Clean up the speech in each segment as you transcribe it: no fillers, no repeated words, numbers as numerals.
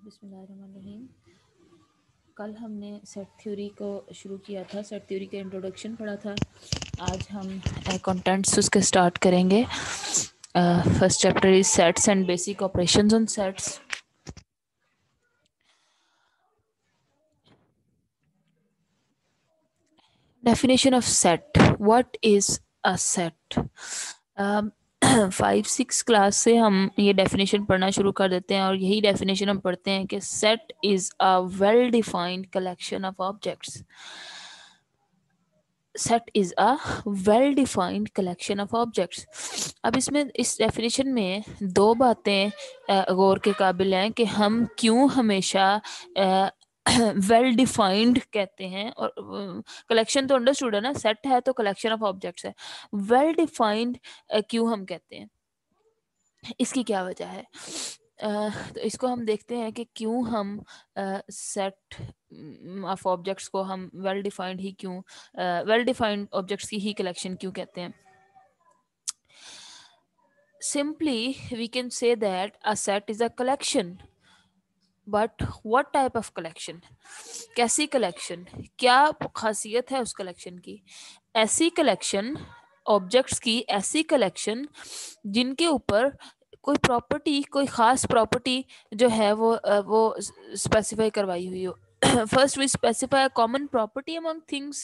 बिस्मिल्लाहिर्रहमानिर्रहीम। कल हमने सेट थ्योरी को शुरू किया था, सेट थ्योरी का इंट्रोडक्शन पढ़ा था। आज हम कंटेंट्स उसके स्टार्ट करेंगे। First chapter is sets and basic operations on sets. Definition of set. What is a set? 5-6 class से हम ये डेफिनेशन पढ़ना शुरू कर देते हैं और यही डेफिनेशन हम पढ़ते हैं कि set is a well defined collection of objects. Set is a well defined collection of objects. अब इसमें इस डेफिनेशन में दो बातें गौर के काबिल हैं कि हम क्यों हमेशा वेल डिफाइंड कहते हैं। और कलेक्शन तो अंडरस्टूड है ना, सेट है तो कलेक्शन ऑफ ऑब्जेक्ट्स है। वेल डिफाइंड क्यों हम कहते हैं, इसकी क्या वजह है? तो इसको हम देखते हैं कि क्यों हम सेट ऑफ ऑब्जेक्ट्स को हम वेल डिफाइंड ही क्यों, वेल डिफाइंड ऑब्जेक्ट्स की ही कलेक्शन क्यों कहते हैं। Simply we can say that a set is a collection, but what type of collection? कैसी कलेक्शन, क्या खासियत है उस कलेक्शन की? ऐसी कलेक्शन ऑब्जेक्ट्स की, ऐसी कलेक्शन जिनके ऊपर कोई प्रॉपर्टी, कोई खास प्रॉपर्टी जो है वो स्पेसिफाई करवाई हुई हो। First we specify a common property among things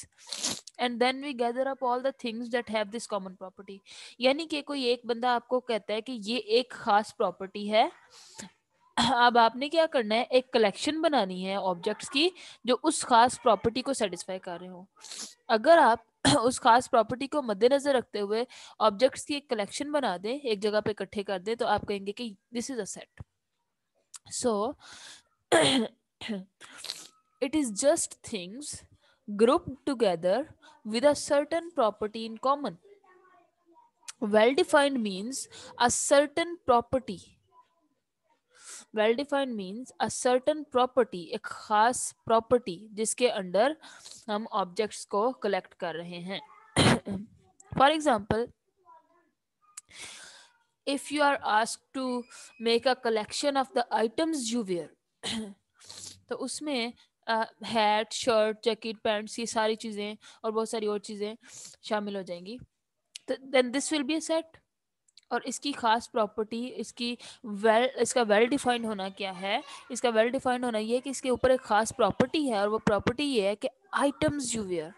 and then we gather up all the things that have this common property। यानी कि कोई एक बंदा आपको कहता है कि ये एक खास प्रॉपर्टी है। अब आपने क्या करना है, एक कलेक्शन बनानी है ऑब्जेक्ट्स की जो उस खास प्रॉपर्टी को सेटिस्फाई कर रहे हो। अगर आप उस खास प्रॉपर्टी को मद्देनजर रखते हुए ऑब्जेक्ट्स की एक कलेक्शन बना दें, एक जगह पे इकट्ठे कर दें, तो आप कहेंगे कि this is a set. So it is just things grouped together with a certain property in common. Well defined means a certain property, well defined means a certain property, एक खास प्रॉपर्टी जिसके अंडर हम objects को collect कर रहे हैं। For example, if you are asked to make a collection of the items you wear, तो उसमें हैट, शर्ट, जैकेट, पैंट्स, ये सारी चीजें और बहुत सारी और चीजें शामिल हो जाएंगी। तो then this will be a set. और इसकी खास प्रॉपर्टी, इसका वेल डिफाइंड होना क्या है? इसका वेल डिफाइंड होना ये है कि इसके ऊपर एक खास प्रॉपर्टी है और वो प्रॉपर्टी ये है कि आइटम्स यू वेयर।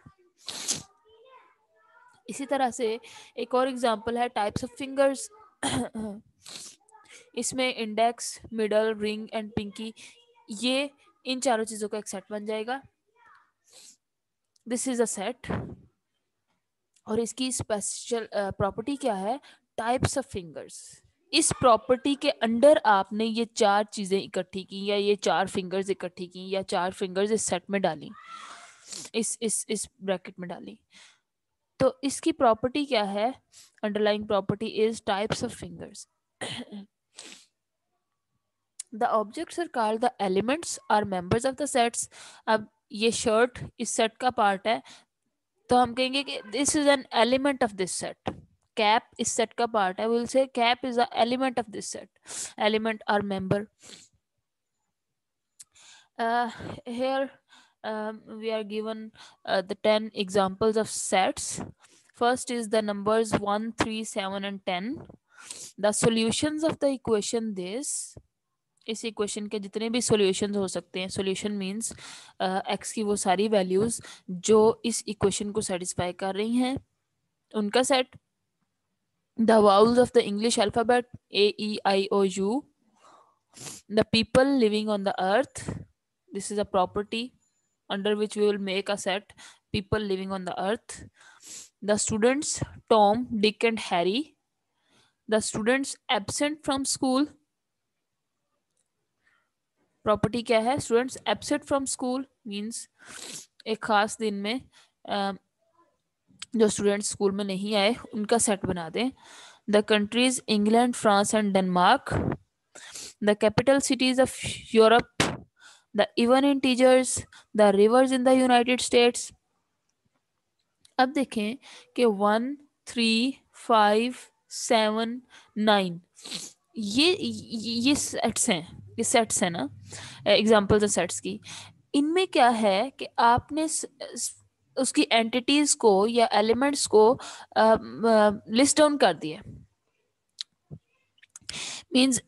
इसी तरह से एक और एग्जांपल है टाइप्स ऑफ फिंगर्स। इसमें index, middle, ring and pinky, ये इन चारों चीजों का एक सेट बन जाएगा। This is a set. और इसकी स्पेशल प्रॉपर्टी क्या है? Types of fingers. इस प्रॉपर्टी के अंडर आपने ये चार चीजें इकट्ठी की, या ये चार फिंगर्स इकट्ठी की, या चार फिंगर्स इस सेट में डाली, इस ब्रैकेट में डाली। तो इसकी प्रॉपर्टी क्या है? Underlying property is types of fingers. The objects are called the elements are members of the sets. अब ये शर्ट इस सेट का पार्ट है, तो हम कहेंगे कि this is an element of this set. Cap इस सेट का पार्ट है, will say cap is a element of this set. Element और member. Here we are given the 10 examples of sets. First is the numbers 1, 3, 7 and 10. The solutions of the equation this, इस equation के जितने भी solutions हो सकते हैं, solution means x की वो सारी वैल्यूज जो इस इक्वेशन को सेटिस्फाई कर रही हैं, उनका set. The vowels of the English alphabet AEIOU, the people living on the earth, this is a property under which we will make a set, people living on the earth. The students Tom, Dick and Harry, the students absent from school, property क्या है? Students absent from school means एक खास दिन में जो students school में नहीं आए उनका सेट बना दें। The countries England, France and Denmark, the capital cities of Europe, the even integers, the reverse in the United states. अब देखें कि 1, 3, 5, 7, 9 ये सेट्स हैं। ये सेट्स है ना, एग्जांपल्स है सेट्स की। इनमें क्या है कि आपने उसकी एंटिटीज को या एलिमेंट्स को लिस्ट डाउन कर दिया। Means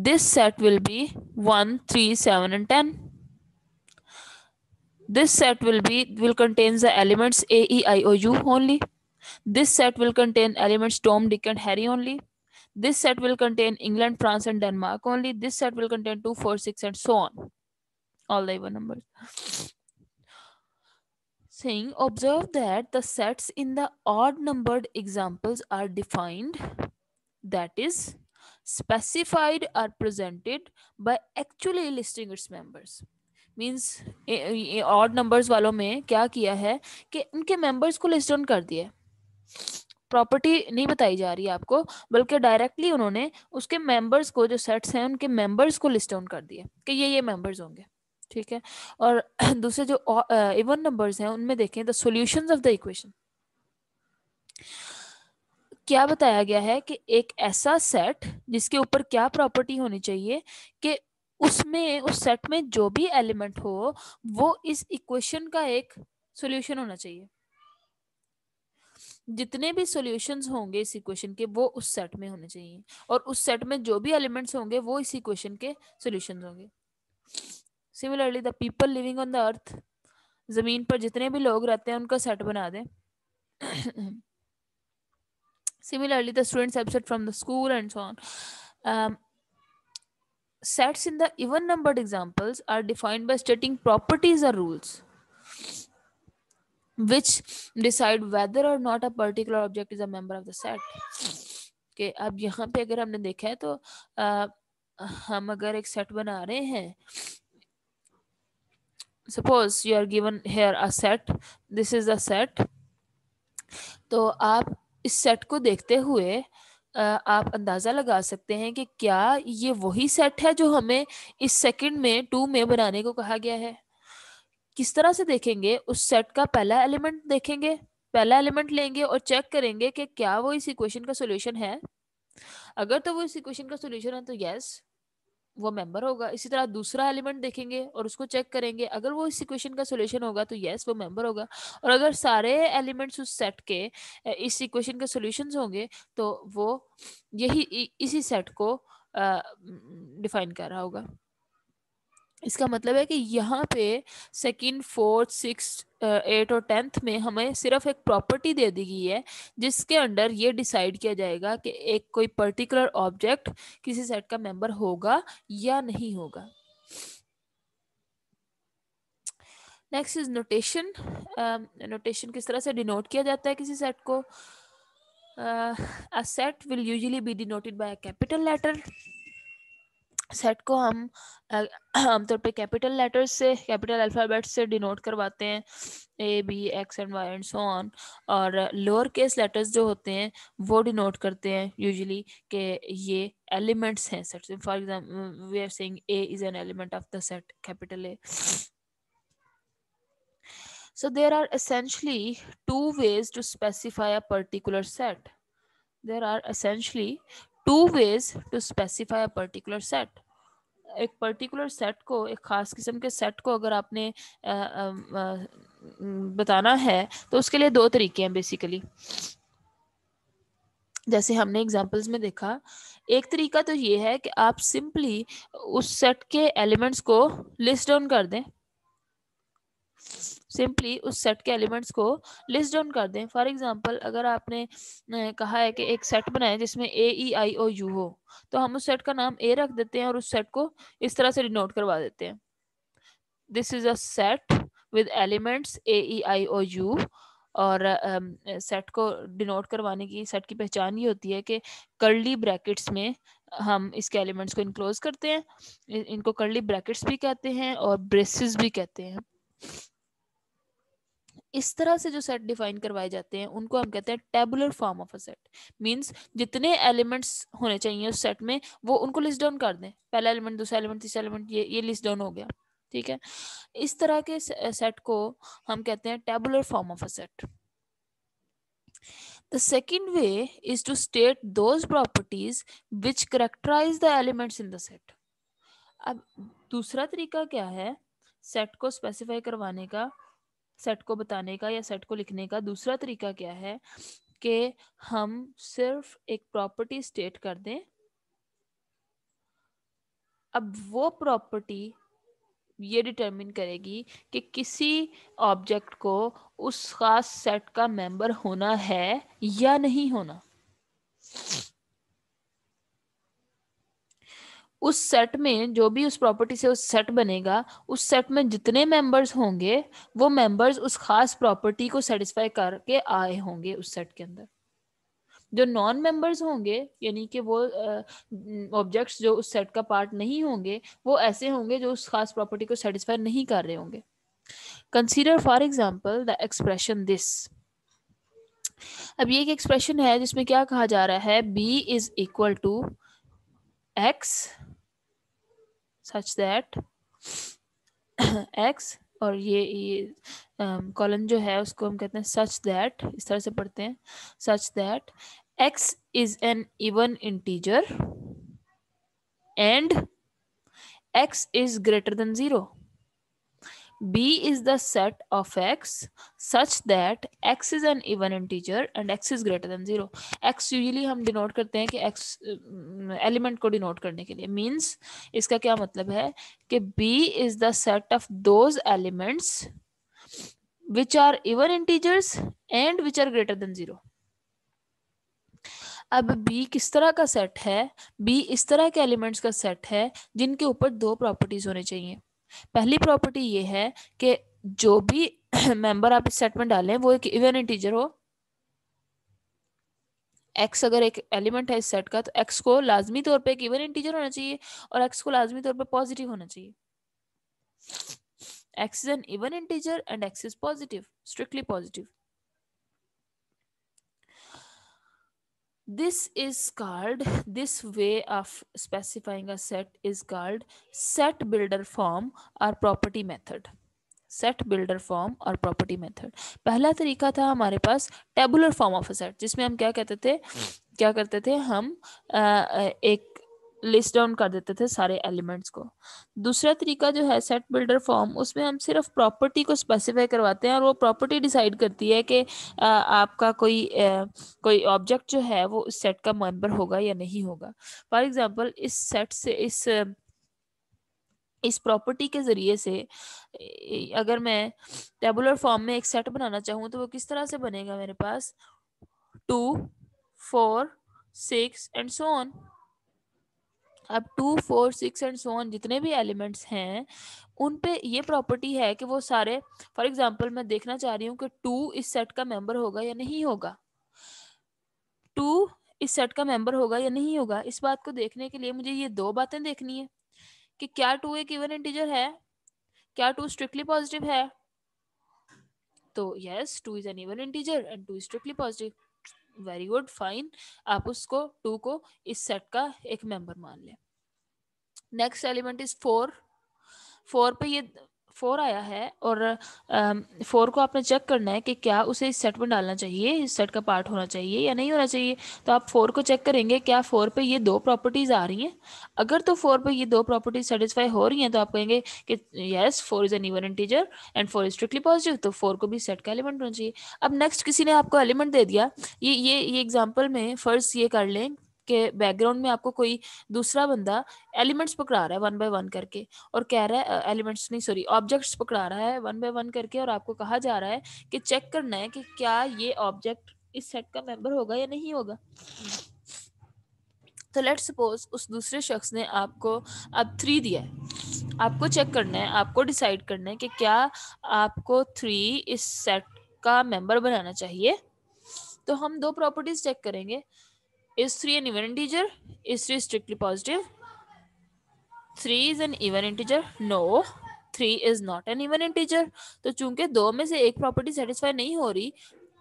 this set will be 1 3 7 and 10. This set will contain the elements A, E, I, O, U only. This set will contain elements Tom, Dick, and Harry only. This set will contain England, France, and Denmark only. This set will contain 2, 4, 6, and so on. All the even numbers. Saying, observe that the sets in the odd numbered examples are defined, that is, specified or presented by actually listing its members. Means odd numbers वालों में क्या किया है कि उनके members को list down कर दिया है। प्रॉपर्टी नहीं बताई जा रही है आपको, बल्कि डायरेक्टली उन्होंने उसके मेंबर्स को, जो सेट्स हैं उनके मेंबर्स को लिस्ट डाउन कर दिया कि ये मेंबर्स होंगे। ठीक है। और दूसरे जो इवन नंबर्स हैं उनमें देखें the solutions of the equation, क्या बताया गया है कि एक ऐसा सेट जिसके ऊपर क्या प्रॉपर्टी होनी चाहिए कि उसमें, उस सेट में जो भी एलिमेंट हो वो इस इक्वेशन का एक सॉल्यूशन होना चाहिए। जितने भी सॉल्यूशंस होंगे इस इक्वेशन के वो उस सेट में होने चाहिए, और उस सेट में जो भी एलिमेंट्स होंगे वो इस इक्वेशन के सॉल्यूशंस होंगे। Similarly the people living on the earth, जमीन पर जितने भी लोग रहते हैं उनका सेट बना दें। Similarly, the students absent from the school and so on. Sets in the even numbered examples are defined by stating properties or rules which decide whether or not a particular object is a member of the set. कि अब यहाँ पे अगर हमने देखा है तो हम अगर एक सेट बना रहे हैं, suppose you are given here a set, this is a set, तो आप इस सेट को देखते हुए आप अंदाजा लगा सकते हैं कि क्या ये वही सेट है जो हमें इस सेकंड में 2 में बनाने को कहा गया है। किस तरह से देखेंगे, उस सेट का पहला एलिमेंट देखेंगे, पहला एलिमेंट लेंगे और चेक करेंगे कि क्या वो इस इक्वेशन का सॉल्यूशन है। अगर तो वो इस इक्वेशन का सॉल्यूशन है तो यस वो मेंबर होगा। इसी तरह दूसरा एलिमेंट देखेंगे और उसको चेक करेंगे, अगर वो इस इक्वेशन का सॉल्यूशन होगा तो यस वो मेंबर होगा। और अगर सारे एलिमेंट्स उस सेट के इस इक्वेशन के सॉल्यूशंस होंगे तो वो यही इसी सेट को डिफाइन कर रहा होगा। इसका मतलब है कि यहाँ पे सेकंड, फोर्थ, सिक्स, 8 और 10th में हमें सिर्फ एक प्रॉपर्टी दे दी गई है जिसके अंडर ये डिसाइड किया जाएगा कि एक कोई पर्टिकुलर ऑब्जेक्ट किसी सेट का मेंबर होगा या नहीं होगा। Next is notation. नोटेशन किस तरह से डिनोट किया जाता है किसी सेट को। A set will usually be denoted by a capital letter. Set को हम आमतौर पे कैपिटल लेटर्स से, कैपिटल अल्फ़ाबेट से डिनोट करवाते हैं, A B X and Y and so on. और लोअर केस लेटर्स जो होते हैं वो डिनोट करते हैं यूजुअली कि ये एलिमेंट्स हैं सेट से। For example we are saying A is an element of the set capital A. So there are essentially two ways to specify a particular set. There are essentially two ways to specify a particular set. एक particular set को, एक खास किस्म के set को अगर आपने बताना है तो उसके लिए दो तरीके हैं बेसिकली। जैसे हमने एग्जांपल्स में देखा, एक तरीका तो ये है कि आप सिंपली उस सेट के एलिमेंट्स को लिस्ट डाउन कर दें, सिंपली उस सेट के एलिमेंट्स को लिस्ट डाउन कर दें। फॉर एग्जांपल अगर आपने कहा है कि एक सेट बनाए जिसमें ए ई आई ओ यू हो, तो हम उस सेट का नाम ए रख देते हैं और उस सेट को इस तरह से डिनोट करवा देते हैं, this is a set with elements A E I O U. और सेट को डिनोट करवाने की, सेट की पहचान ये होती है कि कर्ली ब्रैकेट्स में हम इसके एलिमेंट्स को इनक्लोज करते हैं। इनको कर्ली ब्रैकेट्स भी कहते हैं और ब्रेसेस भी कहते हैं। इस तरह से जो सेट डिफाइन करवाए जाते हैं उनको हम कहते हैं tabular form of a set. Means जितने एलिमेंट्स होने चाहिए उस सेट में वो उनको लिस्ट डाउन कर दें, पहला एलिमेंट, दूसरा एलिमेंट, तीसरा एलिमेंट, ये लिस्ट डाउन हो गया। ठीक है, इस तरह के सेट को हम कहते हैं tabular form of a set. The second way is to state those properties which characterize the elements in the set. अब दूसरा तरीका क्या है सेट को स्पेसिफाई करवाने का, सेट को बताने का या सेट को लिखने का? दूसरा तरीका क्या है कि हम सिर्फ एक प्रॉपर्टी स्टेट कर दें। अब वो प्रॉपर्टी ये डिटरमिन करेगी कि किसी ऑब्जेक्ट को उस खास सेट का मेंबर होना है या नहीं होना। उस सेट में जो भी उस प्रॉपर्टी से उस सेट बनेगा, उस सेट में जितने मेंबर्स होंगे वो मेंबर्स उस खास प्रॉपर्टी को सेटिस्फाई करके आए होंगे उस सेट के अंदर। जो नॉन मेंबर्स होंगे यानी कि वो ऑब्जेक्ट्स जो उस सेट का पार्ट नहीं होंगे वो ऐसे होंगे जो उस खास प्रॉपर्टी को सेटिस्फाई नहीं कर रहे होंगे। Consider for example the expression this. अब ये एक एक्सप्रेशन है जिसमें क्या कहा जा रहा है, b is equal to x such that x, और ये कॉलन जो है उसको हम कहते हैं सच दैट, इस तरह से पढ़ते हैं सच that x is an even integer and x is greater than 0. b is the set of x such that x is an even integer and x is greater than 0. x usually हम denote करते हैं कि x element को denote करने के लिए। Means इसका क्या मतलब है कि b is the set of those elements which are even integers and which are greater than 0. अब b किस तरह का सेट है? b इस तरह के एलिमेंट्स का सेट है जिनके ऊपर दो प्रॉपर्टीज होने चाहिए। पहली प्रॉपर्टी ये है कि जो भी मेंबर आप इस सेट में डालें वो एक इवन इंटीजर हो। x अगर एक एलिमेंट है इस सेट का तो x को लाजमी तौर पे एक इवन इंटीजर होना चाहिए और x को लाजमी तौर पे पॉजिटिव होना चाहिए। x is an even integer and x is positive, strictly positive. This way of specifying a set is called set builder form or property method. Set builder form और प्रॉपर्टी मेथड। पहला तरीका था हमारे पास tabular form of a set, जिसमें हम क्या करते थे हम एक लिस्ट डाउन कर देते थे सारे एलिमेंट्स को। दूसरा तरीका जो है सेट बिल्डर फॉर्म, उसमें हम सिर्फ प्रॉपर्टी को स्पेसिफाई करवाते हैं और वो प्रॉपर्टी डिसाइड करती है कि आपका कोई ऑब्जेक्ट जो है वो उस सेट का मेंबर होगा या नहीं होगा। फॉर एग्जांपल इस सेट से इस प्रॉपर्टी के जरिए से अगर मैं टेबुलर फॉर्म में एक सेट बनाना चाहूँ तो वो किस तरह से बनेगा? मेरे पास 2, 4, 6 एंड सो ऑन। अब 2, 4, 6 एंड सो ऑन जितने भी एलिमेंट्स हैं उन पे ये प्रॉपर्टी है कि वो सारे, फॉर एग्जांपल मैं देखना चाह रही हूँ कि 2 इस सेट का मेंबर होगा या नहीं होगा। 2 इस सेट का मेंबर होगा या नहीं होगा, इस बात को देखने के लिए मुझे ये दो बातें देखनी है कि क्या 2 एक इवन इंटीजर है, क्या 2 स्ट्रिक्टली पॉजिटिव है। तो yes 2 is an even integer and 2 is strictly positive. Very good, fine, आप उसको 2 को इस सेट का एक मेंबर मान लें। Next element is 4। 4 पे ये 4 आया है और 4 को आपने चेक करना है कि क्या उसे इस सेट में डालना चाहिए, इस सेट का पार्ट होना चाहिए या नहीं होना चाहिए। तो आप 4 को चेक करेंगे क्या 4 पे ये दो प्रॉपर्टीज आ रही हैं। अगर तो 4 पे ये दो प्रॉपर्टीज सेटिस्फाई हो रही हैं तो आप कहेंगे कि yes 4 is an even integer and 4 is strictly positive, तो 4 को भी सेट का एलिमेंट होना चाहिए। अब नेक्स्ट किसी ने आपको एलिमेंट दे दिया, ये एग्जाम्पल में फर्स्ट ये कर लें कि बैकग्राउंड में आपको कोई दूसरा बंदा एलिमेंट्स पकड़ा रहा है 1 बाय 1 करके और कह रहा है, एलिमेंट्स नहीं सॉरी ऑब्जेक्ट्स पकड़ा रहा है 1 बाय 1 करके, और आपको कहा जा रहा है कि चेक करना है कि क्या ये ऑब्जेक्ट इस सेट का मेंबर होगा या नहीं होगा। तो लेट्स सपोज उस दूसरे शख्स ने आपको अब 3 दिया है, आपको चेक करना है, आपको डिसाइड करना है कि क्या आपको 3 इस सेट का मेंबर बनाना चाहिए। तो हम दो प्रॉपर्टीज चेक करेंगे, is 3 an even integer, is 3 strictly positive, 3 is an even integer, no 3 is not an even integer। तो चूंकि दो में से एक प्रॉपर्टी सेटिस्फाई नहीं हो रही,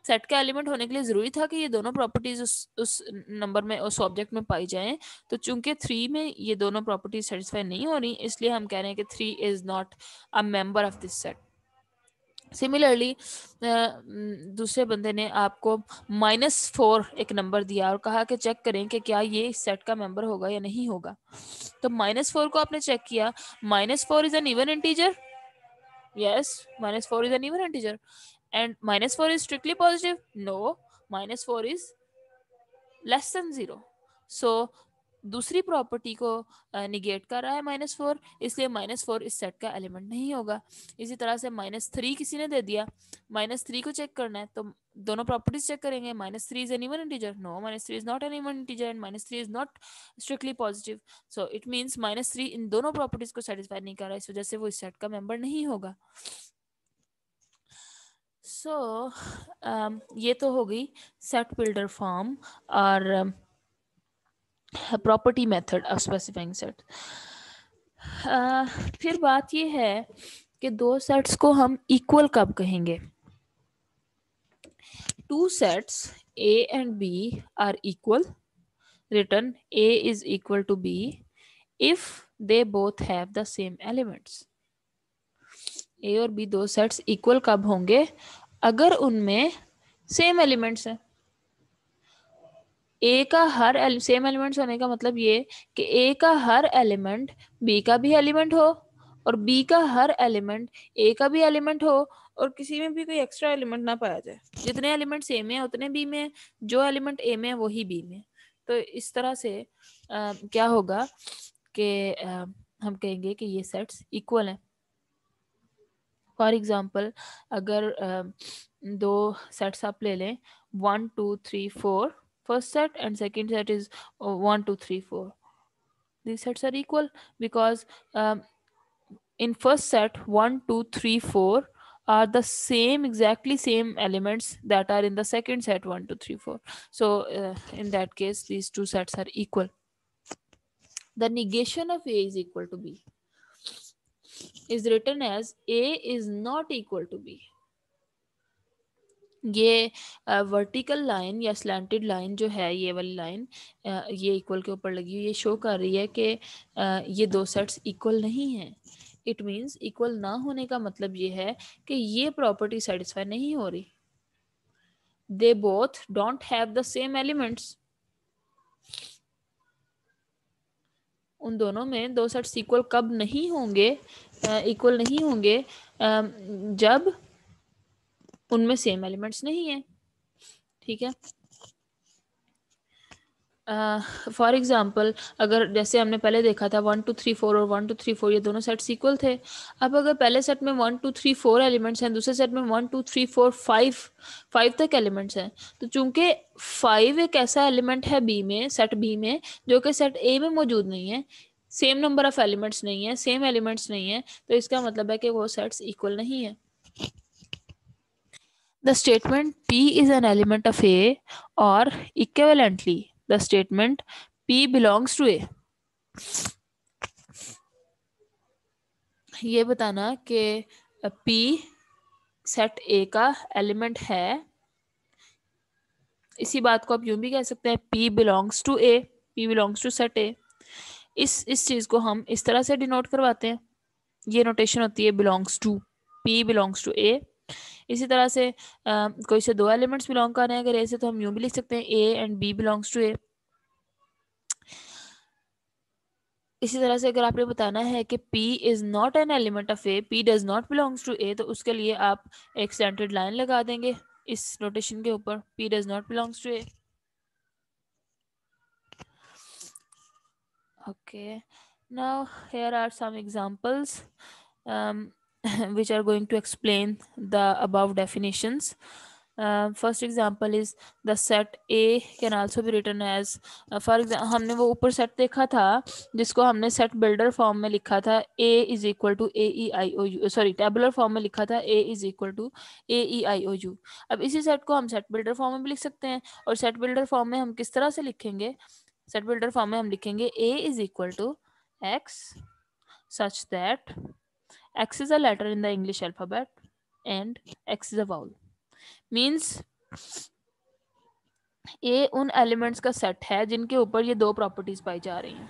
सेट का एलिमेंट होने के लिए जरूरी था कि ये दोनों प्रॉपर्टीज उस नंबर में उस ऑब्जेक्ट में पाई जाएं। तो चूंकि 3 में ये दोनों प्रॉपर्टीज सेटिस्फाई नहीं हो रही, इसलिए हम कह रहे हैं कि 3 is not a member of this set. Similarly दूसरे बंदे ने आपको -4 एक नंबर दिया और कहा कि चेक करें कि क्या ये इस सेट का मेंबर होगा या नहीं होगा। तो -4 को आपने चेक किया, -4 is an even integer, yes, -4 is an even integer, and -4 is strictly positive, no, -4 is less than 0. So दूसरी प्रॉपर्टी को निगेट कर रहा है -4, इसलिए -4 इस सेट का एलिमेंट नहीं होगा। इसी तरह से -3 किसी ने दे दिया, -3 को चेक करना है तो दोनों प्रॉपर्टीज चेक करेंगे। -3 is an even integer, no, -3 is not an even integer and -3 is not strictly positive. So it means -3 इन दोनों प्रॉपर्टीज को सेटिस्फाई नहीं कर रहा है, इस वजह से वो इस सेट का मेंबर नहीं होगा। सो ये तो हो गई सेट बिल्डर फॉर्म और property method of specifying set. फिर बात ये है कि दो सेट्स को हम इक्वल कब कहेंगे। Two sets A and B are equal, written A is equal to B if they both have the same elements. A और B दो सेट्स इक्वल कब होंगे, अगर उनमें सेम एलिमेंट्स हैं। ए का हर सेम एलिमेंट्स होने का मतलब ये कि ए का हर एलिमेंट बी का भी एलिमेंट हो और बी का हर एलिमेंट ए का भी एलिमेंट हो और किसी में भी कोई एक्स्ट्रा एलिमेंट ना पाया जाए। जितने एलिमेंट्स ए में है उतने बी में, जो एलिमेंट ए में है वही बी में। तो इस तरह से क्या होगा कि हम कहेंगे कि ये सेट्स इक्वल हैं। फॉर एग्जाम्पल अगर दो सेट्स आप ले लें 1 2 3 4, first set and second set is 1 2 3 4. These sets are equal because in first set 1 2 3 4 are the same, exactly same elements that are in the second set 1 2 3 4. So in that case these two sets are equal. The negation of A is equal to B is written as A is not equal to B. ये vertical line या slanted line जो है, ये वाली line ये equal के ऊपर लगी हुई, ये शो कर रही है कि ये दो सेट्स इक्वल नहीं हैं। इट मीन्स इक्वल ना होने का मतलब ये है कि ये प्रॉपर्टी सेटिस्फाई नहीं हो रही। They both don't have the same elements. उन दोनों में दो सेट्स इक्वल कब नहीं होंगे, इक्वल नहीं होंगे जब उनमें सेम एलिमेंट्स नहीं है। ठीक है, फॉर एग्जाम्पल अगर जैसे हमने पहले देखा था 1 2 3 4 और 1 2 3 4 ये दोनों सेट्स इक्वल थे। अब अगर पहले सेट में 1 2 3 4 एलिमेंट्स हैं, दूसरे सेट में 1 2 3 4 5 तक एलिमेंट्स हैं, तो चूंकि 5 एक ऐसा एलिमेंट है बी में, सेट बी में, जो कि सेट ए में मौजूद नहीं है, सेम नंबर ऑफ एलिमेंट्स नहीं है, सेम एलिमेंट्स नहीं है, तो इसका मतलब है कि वो सेट्स इक्वल नहीं है। The statement P is an element of A, or equivalently the statement P belongs to A, ये बताना कि P सेट A का एलिमेंट है। इसी बात को आप यूं भी कह सकते हैं P belongs to A, P belongs to set A। इस चीज को हम इस तरह से डिनोट करवाते हैं, ये नोटेशन होती है belongs to, P belongs to A। इसी तरह से कोई से दो एलिमेंट्स बिलोंग कर रहे हैं अगर ए से, तो हम यूं भी लिख सकते हैं A and B belongs to A. इसी तरह से अगर आपने बताना है कि P is not an element of A, P does not belongs to A, तो उसके लिए आप एक स्टैंडर्ड लाइन लगा देंगे इस नोटेशन के ऊपर, P does not belongs to A. Okay, now here are some examples which are going to explain the above definitions. First example is the set A can also be written as for example हमने वो ऊपर set देखा था जिसको हमने set builder form में लिखा था A is equal to AEIOU, sorry tabular form में लिखा था A is equal to AEIOU। अब इसी सेट को हम सेट बिल्डर फॉर्म में भी लिख सकते हैं, और सेट बिल्डर फॉर्म में हम किस तरह से लिखेंगे, सेट बिल्डर फॉर्म में हम लिखेंगे A is equal to X such that X is a letter in the English alphabet and X is a vowel। Means A उन एलिमेंट्स का सेट है जिनके ऊपर ये दो प्रॉपर्टीज पाई जा रही हैं।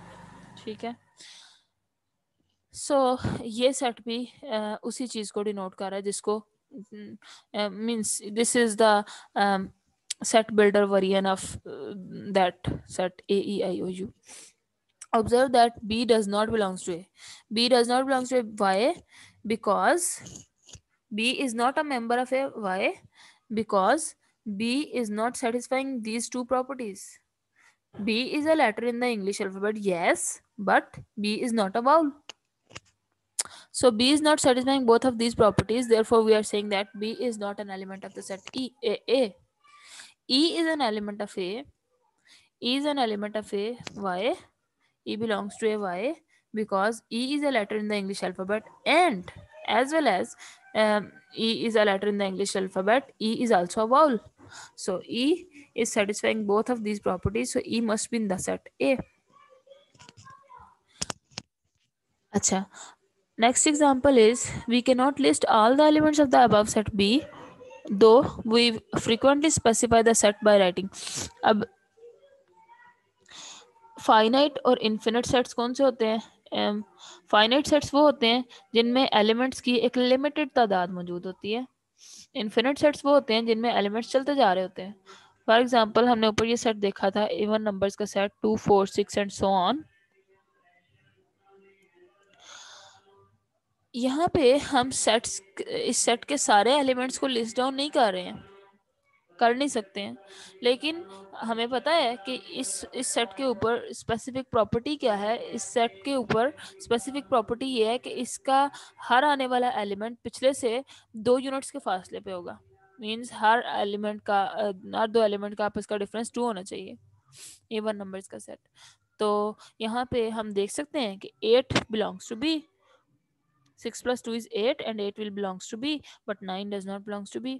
ठीक है, सो ये सेट भी उसी चीज को डिनोट कर रहा है जिसको means this is the set builder variant of that set A E I O U. Observe that B does not belongs to A. B does not belongs to A. Why? Because B is not a member of A. Why? Because B is not satisfying these two properties. B is a letter in the English alphabet, yes, but B is not a vowel. So B is not satisfying both of these properties. Therefore, we are saying that B is not an element of the set A. E is an element of A. E is an element of A. Why? E belongs to a Y because E is a letter in the English alphabet, and as well as E is a letter in the English alphabet, E is also a vowel. So E is satisfying both of these properties. So E must be in the set A. Acha. Next example is we cannot list all the elements of the above set B, though we frequently specify the set by writing. अब finite और infinite sets कौन से होते हैं? Finite sets वो होते हैं जिनमें एलिमेंट्स की एक लिमिटेड तादाद मौजूद होती है. इन्फिनिट सेट्स वो होते हैं जिनमें एलिमेंट्स चलते जा रहे होते हैं. फॉर एग्जांपल हमने ऊपर ये सेट देखा था इवन नंबर्स का सेट 2 4 6 एंड सो ऑन. यहाँ पे हम सेट्स इस सेट के सारे एलिमेंट्स को लिस्ट डाउन नहीं कर रहे हैं, कर नहीं सकते हैं, लेकिन हमें पता है कि इस सेट के ऊपर स्पेसिफिक प्रॉपर्टी क्या है. इस सेट के ऊपर स्पेसिफिक प्रॉपर्टी ये है कि इसका हर आने वाला एलिमेंट पिछले से 2 यूनिट्स के फासले पे होगा. मींस हर दो एलिमेंट का आपस का डिफरेंस 2 होना चाहिए. इवन नंबर्स का सेट. तो यहाँ पे हम देख सकते हैं कि 8 belongs to be. 6 plus 2 is 8 and 8 will belongs to B, but 9 does not belongs to B.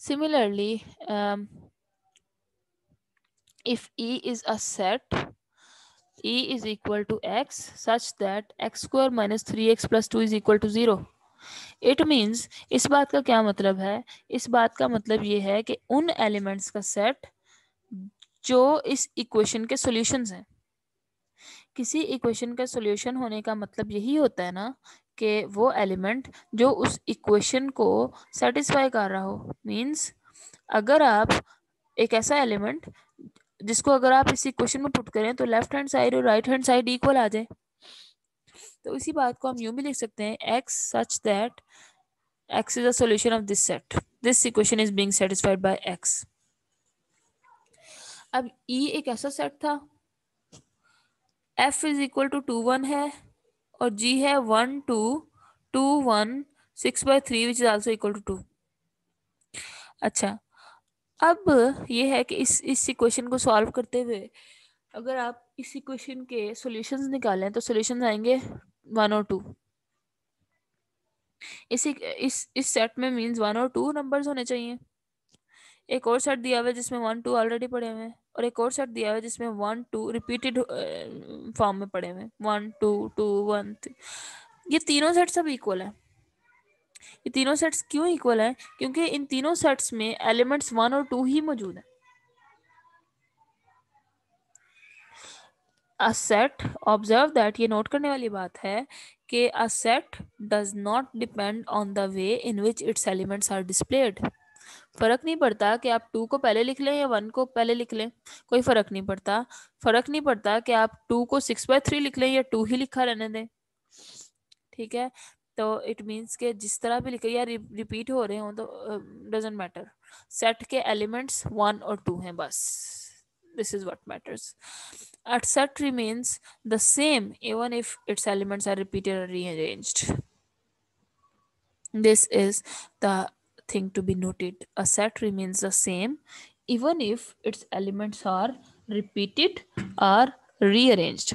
Similarly, if E is a set, E is equal to X such that X square minus 3X plus 2 is equal to 0. It means इस बात का क्या मतलब है? इस बात का मतलब ये है कि उन एलिमेंट्स का सेट जो इस इक्वेशन के सॉल्यूशंस हैं. किसी इक्वेशन का सॉल्यूशन होने का मतलब यही होता है ना कि वो एलिमेंट जो उस इक्वेशन को सेटिस्फाई कर रहा हो. मींस अगर आप एक ऐसा एलिमेंट जिसको अगर आप इस इक्वेशन में पुट करें तो लेफ्ट हैंड साइड और राइट हैंड साइड इक्वल आ जाए, तो इसी बात को हम यूं भी लिख सकते हैं x such that x is a solution of this set. This equation is being satisfied by x. अब E एक ऐसा सेट था, f is equal to 2 1 है और G है 1 2 2 1 6/3 which is also equal to 2. अच्छा, अब ये है कि इस इक्वेशन को सॉल्व करते हुए अगर आप इस इक्वेशन के सॉल्यूशंस निकालें तो सॉल्यूशंस आएंगे 1 और 2. इस सेट में मींस 1 और 2 नंबर्स होने चाहिए. एक और सेट दिया हुआ है जिसमें 1 2 ऑलरेडी पड़े हुए हैं और एक और सेट दिया हुआ है जिसमें 1 2 रिपीटेड फॉर्म में पड़े हुए हैं. 1 2 2 1 3. ये तीनों सेट सब इक्वल है. ये तीनों सेट्स क्यों इक्वल है? क्योंकि इन तीनों सेट्स में एलिमेंट्स 1 और 2 ही मौजूद है. अ सेट, ऑब्जर्व दैट, ये नोट करने वाली बात है कि a set does not depend on the way in which its elements are displayed. फर्क नहीं पड़ता कि आप 2 को पहले लिख लें या 1 को पहले लिख लें, कोई फर्क नहीं पड़ता. फर्क नहीं पड़ता कि आप 2 को 6/3 लिख लें या 2 ही लिखा रहने दें. ठीक है, तो इट मीन्स के जिस तरह भी लिखे या रिपीट हो रहे हो तो डजेंट मैटर. सेट के एलिमेंट्स 1 और 2 हैं बस. This is what matters. A set remains the same even if its elements are repeated or rearranged. This is the thing to be noted. A set remains the same even if its elements are repeated or rearranged.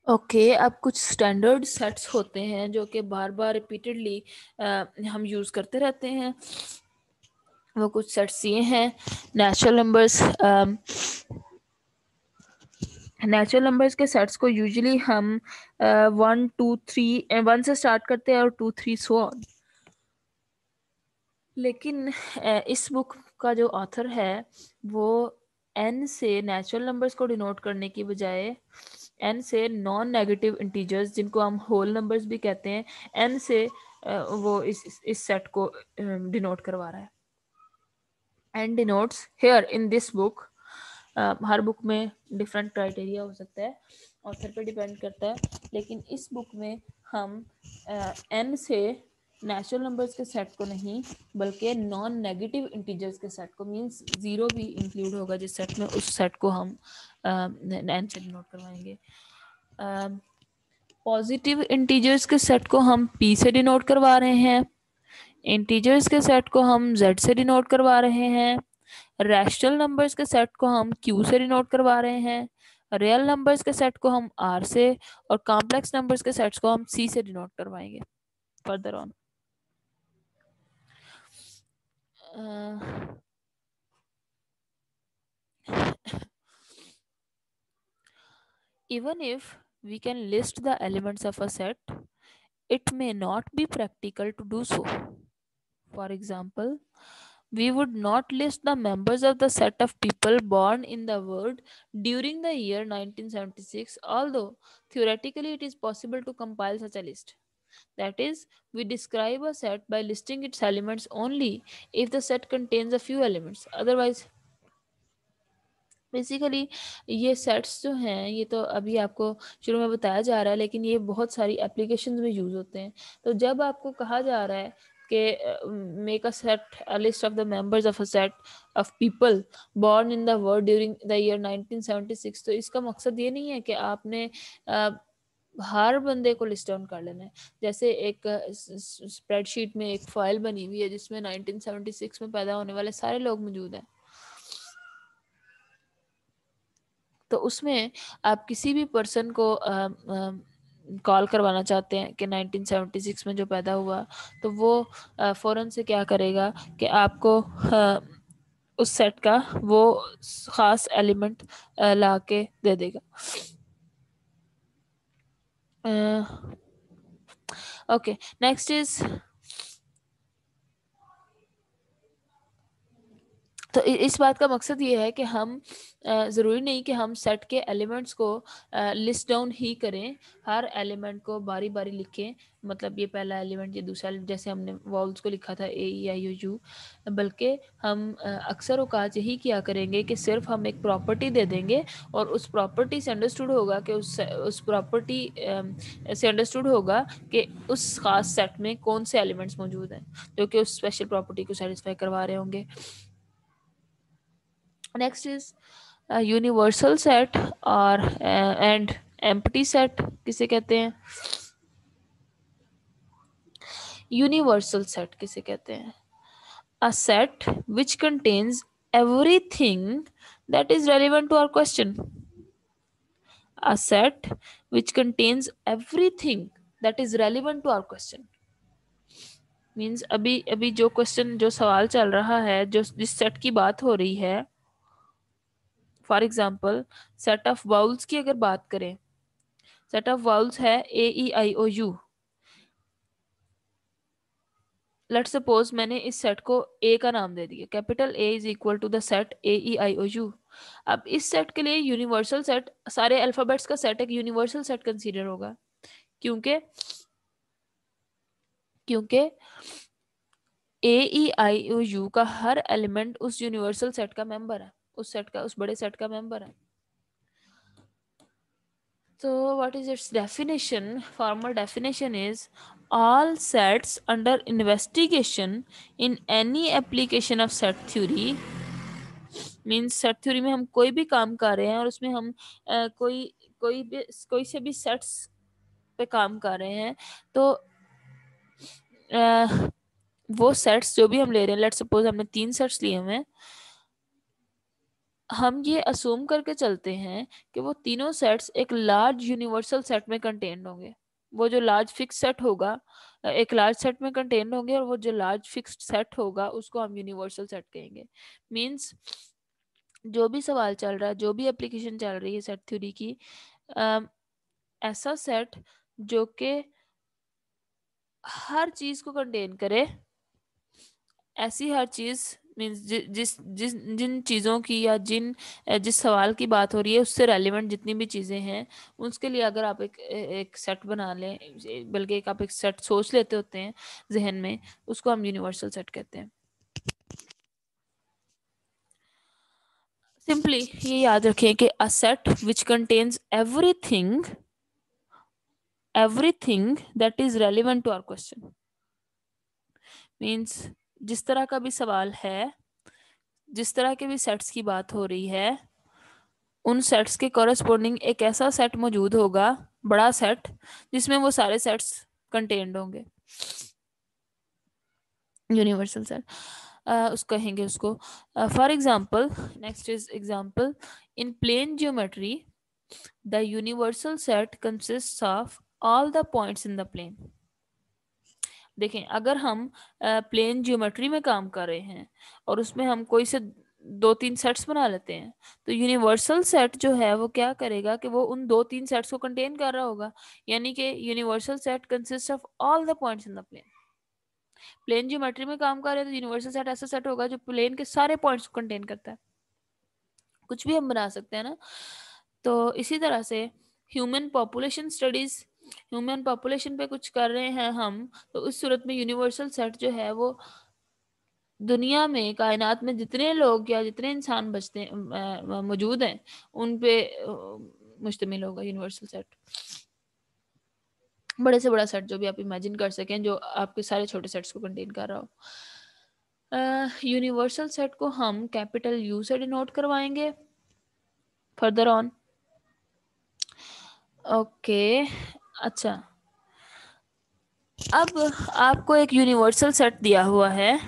Okay अब कुछ standard sets होते हैं जो कि बार बार repeatedly हम use करते रहते हैं. वो कुछ सेट्स ये हैं. नेचुरल नंबर्स के सेट्स को यूजुअली हम 1 2 3 1 से स्टार्ट करते हैं और 2 3 सो ऑन. लेकिन इस बुक का जो ऑथर है वो n से नेचुरल नंबर्स को डिनोट करने की बजाय n से नॉन नेगेटिव इंटीजर्स, जिनको हम होल नंबर्स भी कहते हैं, n से वो इस सेट को डिनोट करवा रहा है. And denotes here in this book, her book में डिफरेंट क्राइटेरिया हो सकता है, ऑथर पे डिपेंड करता है, लेकिन इस बुक में हम n से नेचुरल नंबर्स के सेट को नहीं बल्कि नॉन नेगेटिव इंटीजर्स के सेट को, मींस जीरो भी इंक्लूड होगा जिस सेट में, उस सेट को हम n से डिनोट करवाएंगे. पॉजिटिव इंटीजर्स के सेट को हम p से डिनोट करवा रहे हैं, इंटीजर्स के सेट को हम z से डिनोट करवा रहे हैं, रैशनल नंबर्स के सेट को हम q से डिनोट करवा रहे हैं, रियल नंबर्स के सेट को हम r से, और कॉम्प्लेक्स नंबर्स के सेट्स को हम c से डिनोट करवाएंगे. Further on, even if we can list the elements of a set, it may not be practical to do so. For example, we would not list the members of the set of people born in the world during the year 1976, although theoretically it is possible to compile such a list. That is, we describe a set by listing its elements only if the set contains a few elements. Otherwise, basically ये sets जो हैं ये तो अभी आपको शुरू में बताया जा रहा है, लेकिन ये बहुत सारी एप्लीकेशंस में यूज़ होते हैं. तो जब आपको कहा जा रहा है कि make a set, a list of the members of a set of people born in the world during the year 1976, तो इसका मकसद ये नहीं है कि आपने हर बंदे को लिस्ट डाउन कर लेना है. जैसे एक स्प्रेडशीट में एक फाइल बनी हुई है जिसमें 1976 में पैदा होने वाले सारे लोग मौजूद हैं, तो उसमें आप किसी भी पर्सन को कॉल करवाना चाहते हैं कि 1976 में जो पैदा हुआ, तो वो फ़ौरन से क्या करेगा कि आपको उस सेट का वो ख़ास एलिमेंट ला के दे देगा. ओके, नेक्स्ट इज, तो इस बात का मकसद ये है कि हम ज़रूरी नहीं कि हम सेट के एलिमेंट्स को लिस्ट डाउन ही करें, हर एलिमेंट को बारी बारी लिखें, मतलब ये पहला एलिमेंट, ये दूसरा एलिमेंट, जैसे हमने वॉल्स को लिखा था AEIOU, बल्कि हम अक्सर औकात यही किया करेंगे कि सिर्फ हम एक प्रॉपर्टी दे देंगे और उस प्रॉपर्टी से अंडरस्टूड होगा कि उस प्रॉपर्टी से अंडरस्टूड होगा कि उस खास सेट में कौन से एलिमेंट्स मौजूद हैं जो कि उस स्पेशल प्रॉपर्टी को सेटिस्फाई करवा रहे होंगे. नेक्स्ट इज यूनिवर्सल सेट और एंड एम्प्टी सेट किसे कहते हैं? यूनिवर्सल सेट किसे कहते हैं? अ set which contains everything that is relevant to our question. A set which contains everything that is relevant to our question means अभी अभी जो क्वेश्चन, जो सवाल चल रहा है, जो जिस सेट की बात हो रही है, for example set of vowels की अगर बात करें, सेट ऑफ वाउल्स है AEIOU. लेट्स सपोज मैंने इस सेट को ए का नाम दे दिया, capital A is equal to the set AEIOU. अब इस सेट के लिए यूनिवर्सल सेट, सारे अल्फाबेट्स का सेट एक यूनिवर्सल सेट कंसीडर होगा, क्योंकि क्योंकि AEIOU का हर एलिमेंट उस यूनिवर्सल सेट का मेंबर है, उस सेट का, उस बड़े सेट का मेंबर है. So what is its definition? Formal definition is all sets under investigation in any application of set theory. Means set theory में हम कोई भी काम कर रहे हैं और उसमें हम कोई से भी सेट्स पे काम कर रहे हैं, तो वो सेट्स जो भी हम ले रहे हैं, लेट्स सपोज हमने 3 सेट्स लिए हुए हैं, हम ये असूम करके चलते हैं कि वो तीनों सेट्स एक लार्ज यूनिवर्सल सेट में कंटेन्ड होंगे. वो जो लार्ज फिक्स सेट होगा एक लार्ज सेट में कंटेन्ड होंगे, और वो जो लार्ज फिक्स्ड सेट होगा उसको हम यूनिवर्सल सेट कहेंगे. मींस जो भी सवाल चल रहा है, जो भी एप्लीकेशन चल रही है सेट थ्योरी की, ऐसा सेट जो कि हर चीज को कंटेन करे, ऐसी हर चीज मीन्स जिस जिस जिन चीज़ों की या जिस सवाल की बात हो रही है उससे रेलिवेंट जितनी भी चीज़ें हैं, उसके लिए अगर आप एक एक सेट बना लें, बल्कि एक आप एक सेट सोच लेते होते हैं जहन में, उसको हम यूनिवर्सल सेट कहते हैं। सिंपली ये याद रखें कि a set which contains everything that is relevant to our question, means जिस तरह का भी सवाल है, जिस तरह के भी सेट्स की बात हो रही है, उन सेट्स के कॉरेस्पॉन्डिंग एक ऐसा सेट मौजूद होगा, बड़ा सेट, जिसमें वो सारे सेट्स कंटेन्ड होंगे, यूनिवर्सल सेट उसको कहेंगे उसको। For example, next is example, in plane geometry the universal set consist of all the points in the plane. देखें, अगर हम प्लेन ज्योमेट्री में काम कर रहे हैं और उसमें हम कोई से दो तीन सेट्स बना लेते हैं, तो यूनिवर्सल सेट जो है वो क्या करेगा कि वो उन दो तीन सेट्स को कंटेन कर रहा होगा, यानी कि universal set consist of all the points in the plane. Plane geometry में काम कर रहे हैं तो यूनिवर्सल सेट ऐसा सेट होगा जो प्लेन के सारे पॉइंट्स को कंटेन करता है। कुछ भी हम बना सकते हैं ना। तो इसी तरह से human population studies, human population पे कुछ कर रहे हैं हम, तो उस सूरत में यूनिवर्सल सेट जो है वो दुनिया में, कायनात में जितने लोग या जितने इंसान बचते मौजूद हैं उन पे मुश्तमिल होगा यूनिवर्सल सेट। बड़े से बड़ा सेट जो भी आप इमेजिन कर सकें, जो आपके सारे छोटे सेट्स को कंटेन कर रहा हो। यूनिवर्सल सेट को हम कैपिटल यू से डिनोट करवाएंगे फर्दर ऑन। ओके, अच्छा, अब आपको एक यूनिवर्सल सेट दिया हुआ है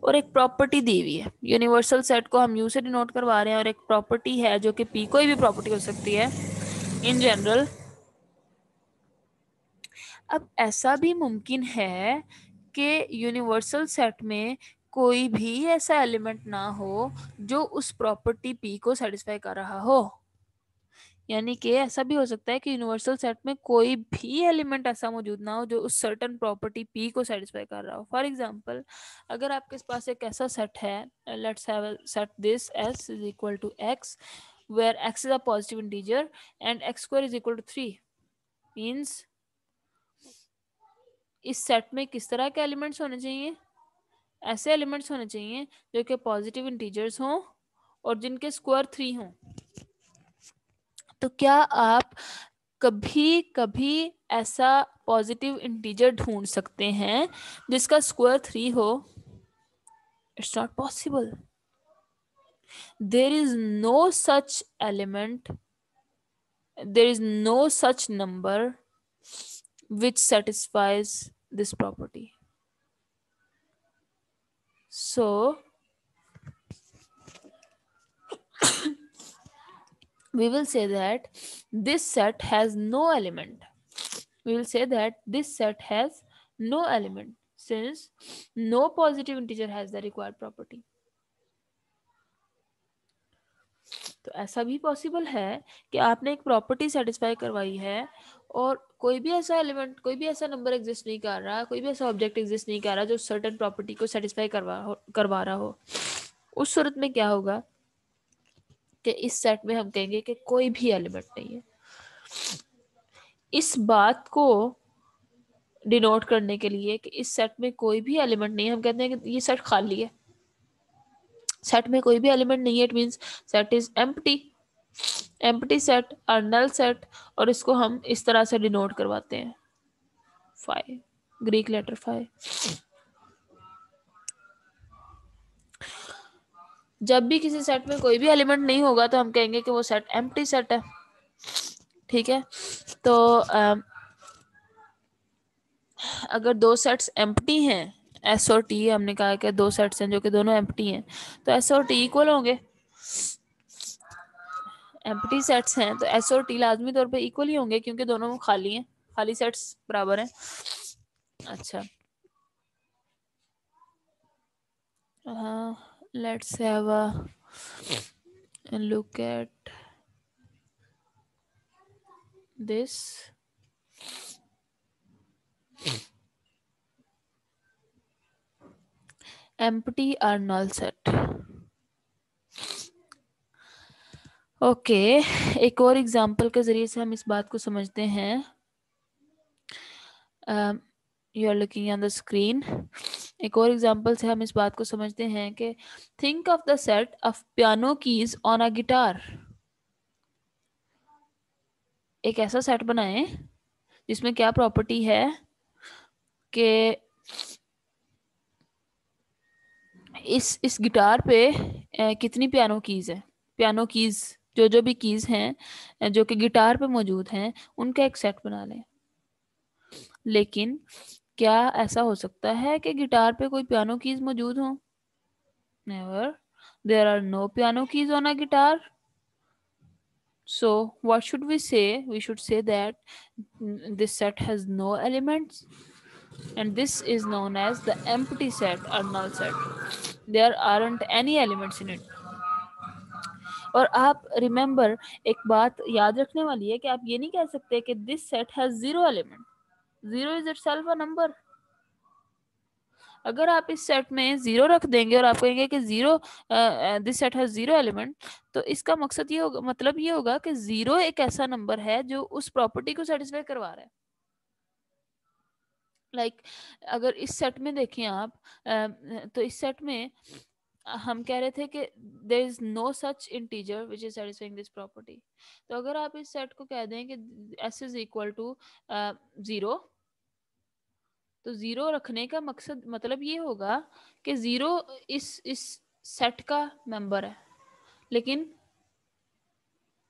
और एक प्रॉपर्टी दी हुई है। यूनिवर्सल सेट को हम यू से डिनोट करवा रहे हैं और एक प्रॉपर्टी है जो कि पी, कोई भी प्रॉपर्टी हो सकती है इन जनरल। अब ऐसा भी मुमकिन है कि यूनिवर्सल सेट में कोई भी ऐसा एलिमेंट ना हो जो उस प्रॉपर्टी पी को सेटिस्फाई कर रहा हो, यानी कि ऐसा भी हो सकता है कि यूनिवर्सल सेट में कोई भी एलिमेंट ऐसा मौजूद ना हो जो उस सर्टेन प्रॉपर्टी पी को सेटिस्फाई कर रहा हो। फॉर एग्जांपल, अगर आपके पास एक ऐसा सेट है, let's have set this s is equal to x where x is a positive integer and x square is equal to 3, means इस सेट में किस तरह के एलिमेंट्स होने चाहिए? ऐसे एलिमेंट्स होने चाहिए जो कि पॉजिटिव इंटीजर्स हों और जिनके स्क्वायर 3 हों। तो क्या आप कभी कभी ऐसा पॉजिटिव इंटीजर ढूंढ सकते हैं जिसका स्क्वायर 3 हो? It's not possible. There is no such element, there is no such number which satisfies this property. So we will say that this set has no element. We will say that this set has no element since no positive integer has the required property. तो ऐसा भी possible है कि आपने एक property satisfy करवाई है और कोई भी ऐसा एलिमेंट, कोई भी ऐसा नंबर एग्जिस्ट नहीं कर रहा, कोई भी ऐसा ऑब्जेक्ट एग्जिस्ट नहीं कर रहा जो सर्टेन प्रॉपर्टी को सेटिस्फाई करवा रहा हो। उस सूरत में क्या होगा कि इस सेट में हम कहेंगे कि कोई भी एलिमेंट नहीं है। इस बात को डिनोट करने के लिए कि इस सेट में कोई भी एलिमेंट नहीं है, हम कहते हैं कि ये सेट खाली है। सेट में कोई भी एलिमेंट नहीं है, it means set is empty. Empty set और नल सेट, और इसको हम इस तरह से डिनोट करवाते हैं फाई, ग्रीक लेटर फाई। जब भी किसी सेट में कोई भी एलिमेंट नहीं होगा तो हम कहेंगे कि वो सेट एम्प्टी सेट है। ठीक है, तो अगर दो सेट्स एम्प्टी हैं, एस और टी, हमने कहा कि दो सेट्स हैं जो कि दोनों एम्प्टी हैं, तो एस और टी इक्वल होंगे। एम्प्टी सेट्स हैं तो एस और टी लाजमी तौर पे इक्वल ही होंगे क्योंकि दोनों खाली हैं, खाली सेट्स बराबर हैं। अच्छा, let's have a look at this. empty or null set. Okay एक और एग्जांपल के जरिए से हम इस बात को समझते हैं. You are looking on the screen. एक और एग्जांपल से हम इस बात को समझते हैं कि think of the set of piano keys on a guitar. एक ऐसा सेट बनाएं जिसमें क्या प्रॉपर्टी है कि इस गिटार पे कितनी पियानो कीज है. पियानो कीज जो भी कीज हैं जो कि गिटार पे मौजूद हैं उनका एक सेट बना लें. लेकिन क्या ऐसा हो सकता है कि गिटार पे कोई पियानो कीज मौजूद हो? Never. There are no piano keys on a guitar. So what should we say? We should say that this set has no elements, and this is known as the empty set or null set. There aren't any elements in it. और आप remember एक बात याद रखने वाली है कि आप ये नहीं कह सकते कि this set has zero element. Zero is itself a number. अगर आप इस सेट में जीरो रख देंगे और आप कहेंगे कि zero this set has zero element, तो इसका मकसद ये होगा, मतलब ये होगा कि जीरो एक ऐसा नंबर है जो उस प्रॉपर्टी को सेटिस्फाई करवा रहा है. लाइक अगर इस सेट में देखें आप, तो इस सेट में हम कह रहे थे कि there is no such integer which is satisfying this property. तो अगर आप इस सेट को कह दें कि s is equal to zero, तो जीरो रखने का मकसद मतलब ये होगा कि जीरो इस सेट का मेंबर है, लेकिन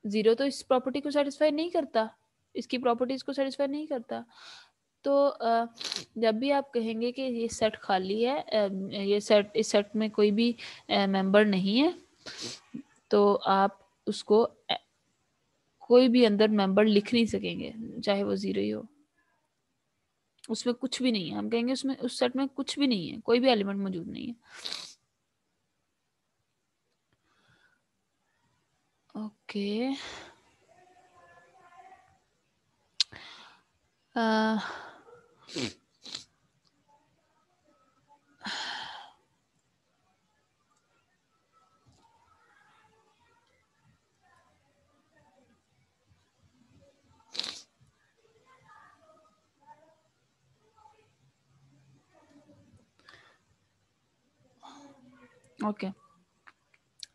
जीरो तो इस प्रॉपर्टी को सेटिस्फाई नहीं करता, इसकी प्रॉपर्टीज को सेटिस्फाई नहीं करता. तो जब भी आप कहेंगे कि ये सेट खाली है, ये सेट इस सेट में कोई भी मेंबर नहीं है, तो आप उसको कोई भी अंदर मेंबर लिख नहीं सकेंगे, चाहे वो जीरो ही हो. उसमें कुछ भी नहीं है. हम कहेंगे उसमें उस सेट में कुछ भी नहीं है, कोई भी एलिमेंट मौजूद नहीं है. Okay okay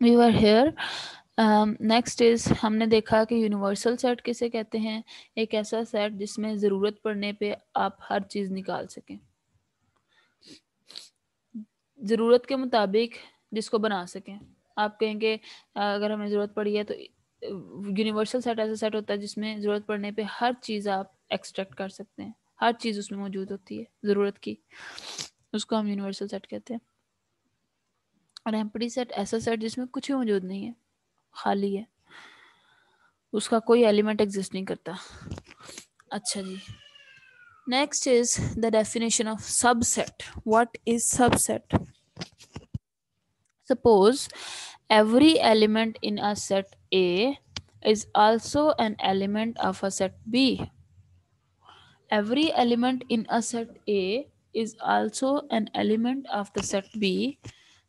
we were here. Next is हमने देखा कि यूनिवर्सल सेट किसे कहते हैं. एक ऐसा सेट जिसमें ज़रूरत पड़ने पे आप हर चीज़ निकाल सकें, ज़रूरत के मुताबिक जिसको बना सकें. आप कहेंगे अगर हमें ज़रूरत पड़ी है, तो यूनिवर्सल सेट ऐसा सेट होता है जिसमें ज़रूरत पड़ने पे हर चीज़ आप एक्सट्रैक्ट कर सकते हैं, हर चीज़ उसमें मौजूद होती है ज़रूरत की. उसको हम यूनिवर्सल सेट कहते हैं. और एम्प्टी सेट ऐसा सेट जिसमें कुछ भी मौजूद नहीं है, खाली है, उसका कोई एलिमेंट एग्जिस्ट नहीं करता. अच्छा जी, next is the definition of subset. What is subset? Suppose every element in a set A is also an element of a set B. Every element in a set A is also an element of the set B.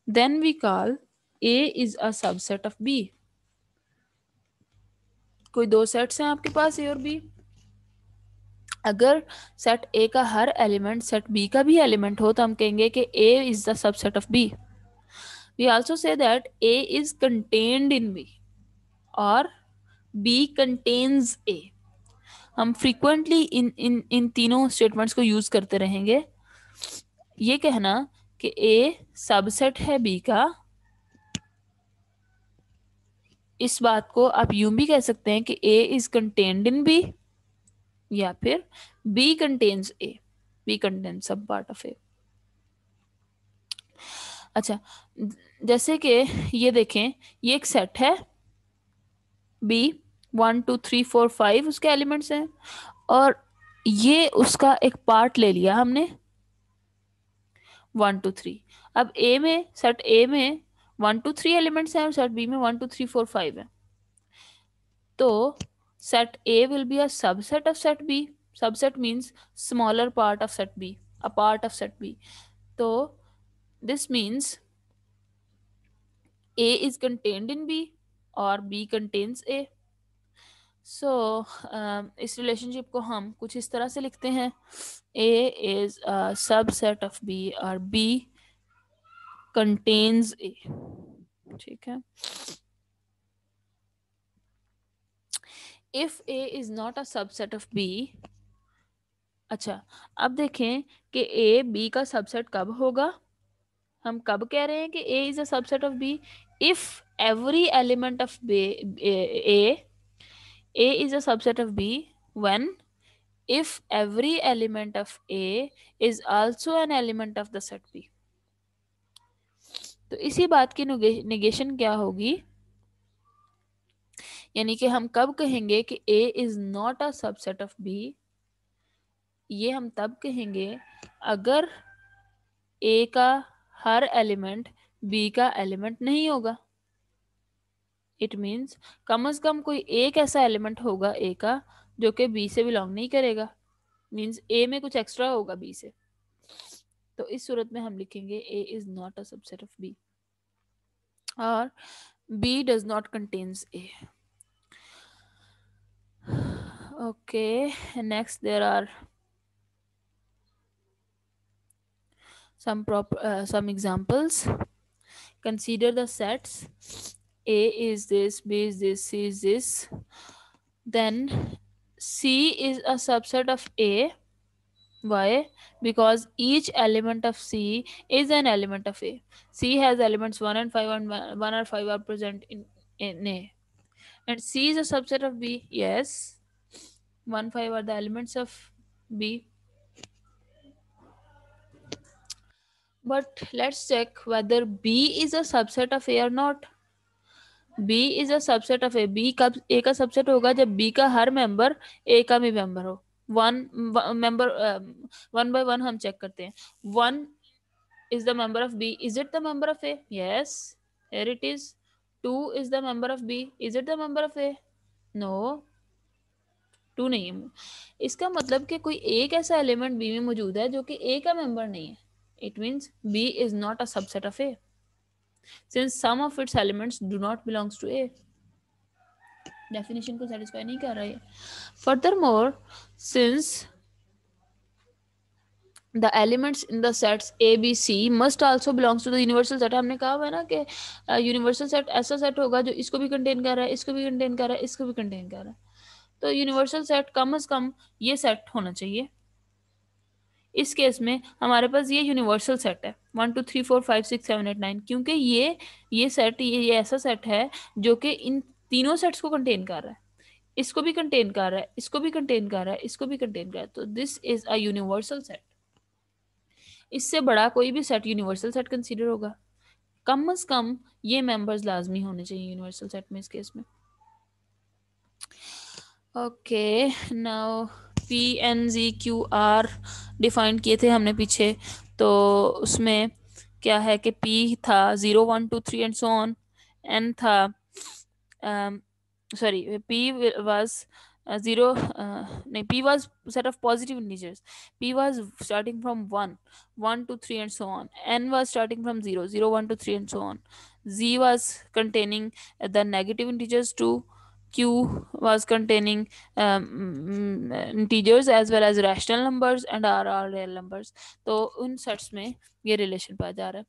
Then we call A is a subset of B. कोई दो sets हैं आपके पास A और B. अगर set A का हर element set B का भी एलिमेंट हो तो हम कहेंगे कि A is the subset of B. We also say that A is contained in B or B contains A. हम फ्रीक्वेंटली इन तीनों स्टेटमेंट्स को यूज करते रहेंगे. ये कहना कि A सबसेट है B का, इस बात को आप यूं भी कह सकते हैं कि A is contained in B, या फिर B contains A. B contains सब पार्ट ऑफ A. अच्छा, जैसे कि ये देखें, ये एक सेट है B, 1 2 3 4 5 उसके एलिमेंट्स हैं, और ये उसका एक पार्ट ले लिया हमने 1 2 3. अब A में, सेट A में 1 2 3 एलिमेंट्स हैं और सेट B में 1 2 3 4 5 है. तो set A will be a subset of set B. Subset means smaller part of set B, a part of set B. तो This means A is contained in B और B contains A. So इस relationship को हम कुछ इस तरह से लिखते हैं, A is a subset of B और B contains A. ठीक है. If A is not a subset of B, अच्छा अब देखें कि A B का सबसेट कब होगा. हम कब कह रहे हैं कि A is a subset of B? If every element of A is a subset of B when if every element of A is also an element of the set B. तो इसी बात की निगेशन क्या होगी, यानी कि हम कब कहेंगे कि A is not a subset of B. ये हम तब कहेंगे अगर A का हर एलिमेंट B का एलिमेंट नहीं होगा. इट मीन्स कम से कम कोई एक ऐसा एलिमेंट होगा A का जो कि B से बिलोंग नहीं करेगा. मीन्स A में कुछ एक्स्ट्रा होगा B से. तो इस सूरत में हम लिखेंगे A is not a subset of B और B does not contains A. Okay, next there are some examples. Consider the sets A is this, B is this, C is this. Then C is a subset of A. Why? Because each element of C is an element of A. C has elements 1 and 5 and 1 or 5 are present in A. And C is a subset of B. Yes. 1, 5 are the elements of B. But let's check whether B is a subset of A or not. B is a subset of A. B कब A का subset होगा जब B का हर member A का भी member हो. Member one by one हम check करते हैं. 1 is the member of B. Is it the member of A? Yes. Here it is. 2 is the member of B. Is it the member of A? No. 2 नहीं है. इसका मतलब कि कोई एक ऐसा एलिमेंट B में मौजूद है जो कि A का मेंबर नहीं है. It means B is not a subset of A since some of its elements do not belongs to A. Definition को satisfy नहीं कर रहा है. Furthermore, since the elements in the sets A, B, C must also belongs to the universal set. हमने कहा है ना कि यूनिवर्सल सेट ऐसा सेट होगा जो इसको भी कंटेन कर रहा है, इसको भी कंटेन कर रहा है, इसको भी कंटेन कर रहा है. तो यूनिवर्सल सेट कम से कम ये सेट होना चाहिए. इस केस में हमारे पास ये यूनिवर्सल सेट है 1 2 3 4 5 6 7 8 9 क्योंकि ये सेट ये ऐसा सेट है जो कि इन तीनों सेट्स को कंटेन कर रहा है. इसको भी कंटेन कर रहा है, इसको भी कंटेन कर रहा है, इसको भी कंटेन कर रहा है. तो this is a universal set. इससे बड़ा कोई भी सेट यूनिवर्सल सेट कंसीडर होगा. कम से कम ये मेंबर्स लाजमी होने चाहिए यूनिवर्सल सेट में इस केस में. Okay, now P N G Q R define किए थे हमने पीछे. तो उसमें क्या है कि P था 0 1 2 3 एंड सो ऑन. N था sorry, P was 0 no, P was set of positive integers. P was starting from 1 1 2 3 and so on. N was starting from 0 0 1 2 3 and so on. Z was containing the negative integers too. Q was containing integers as well as rational numbers and R are real numbers. तो उन sets में ये relation पाया जा रहा है.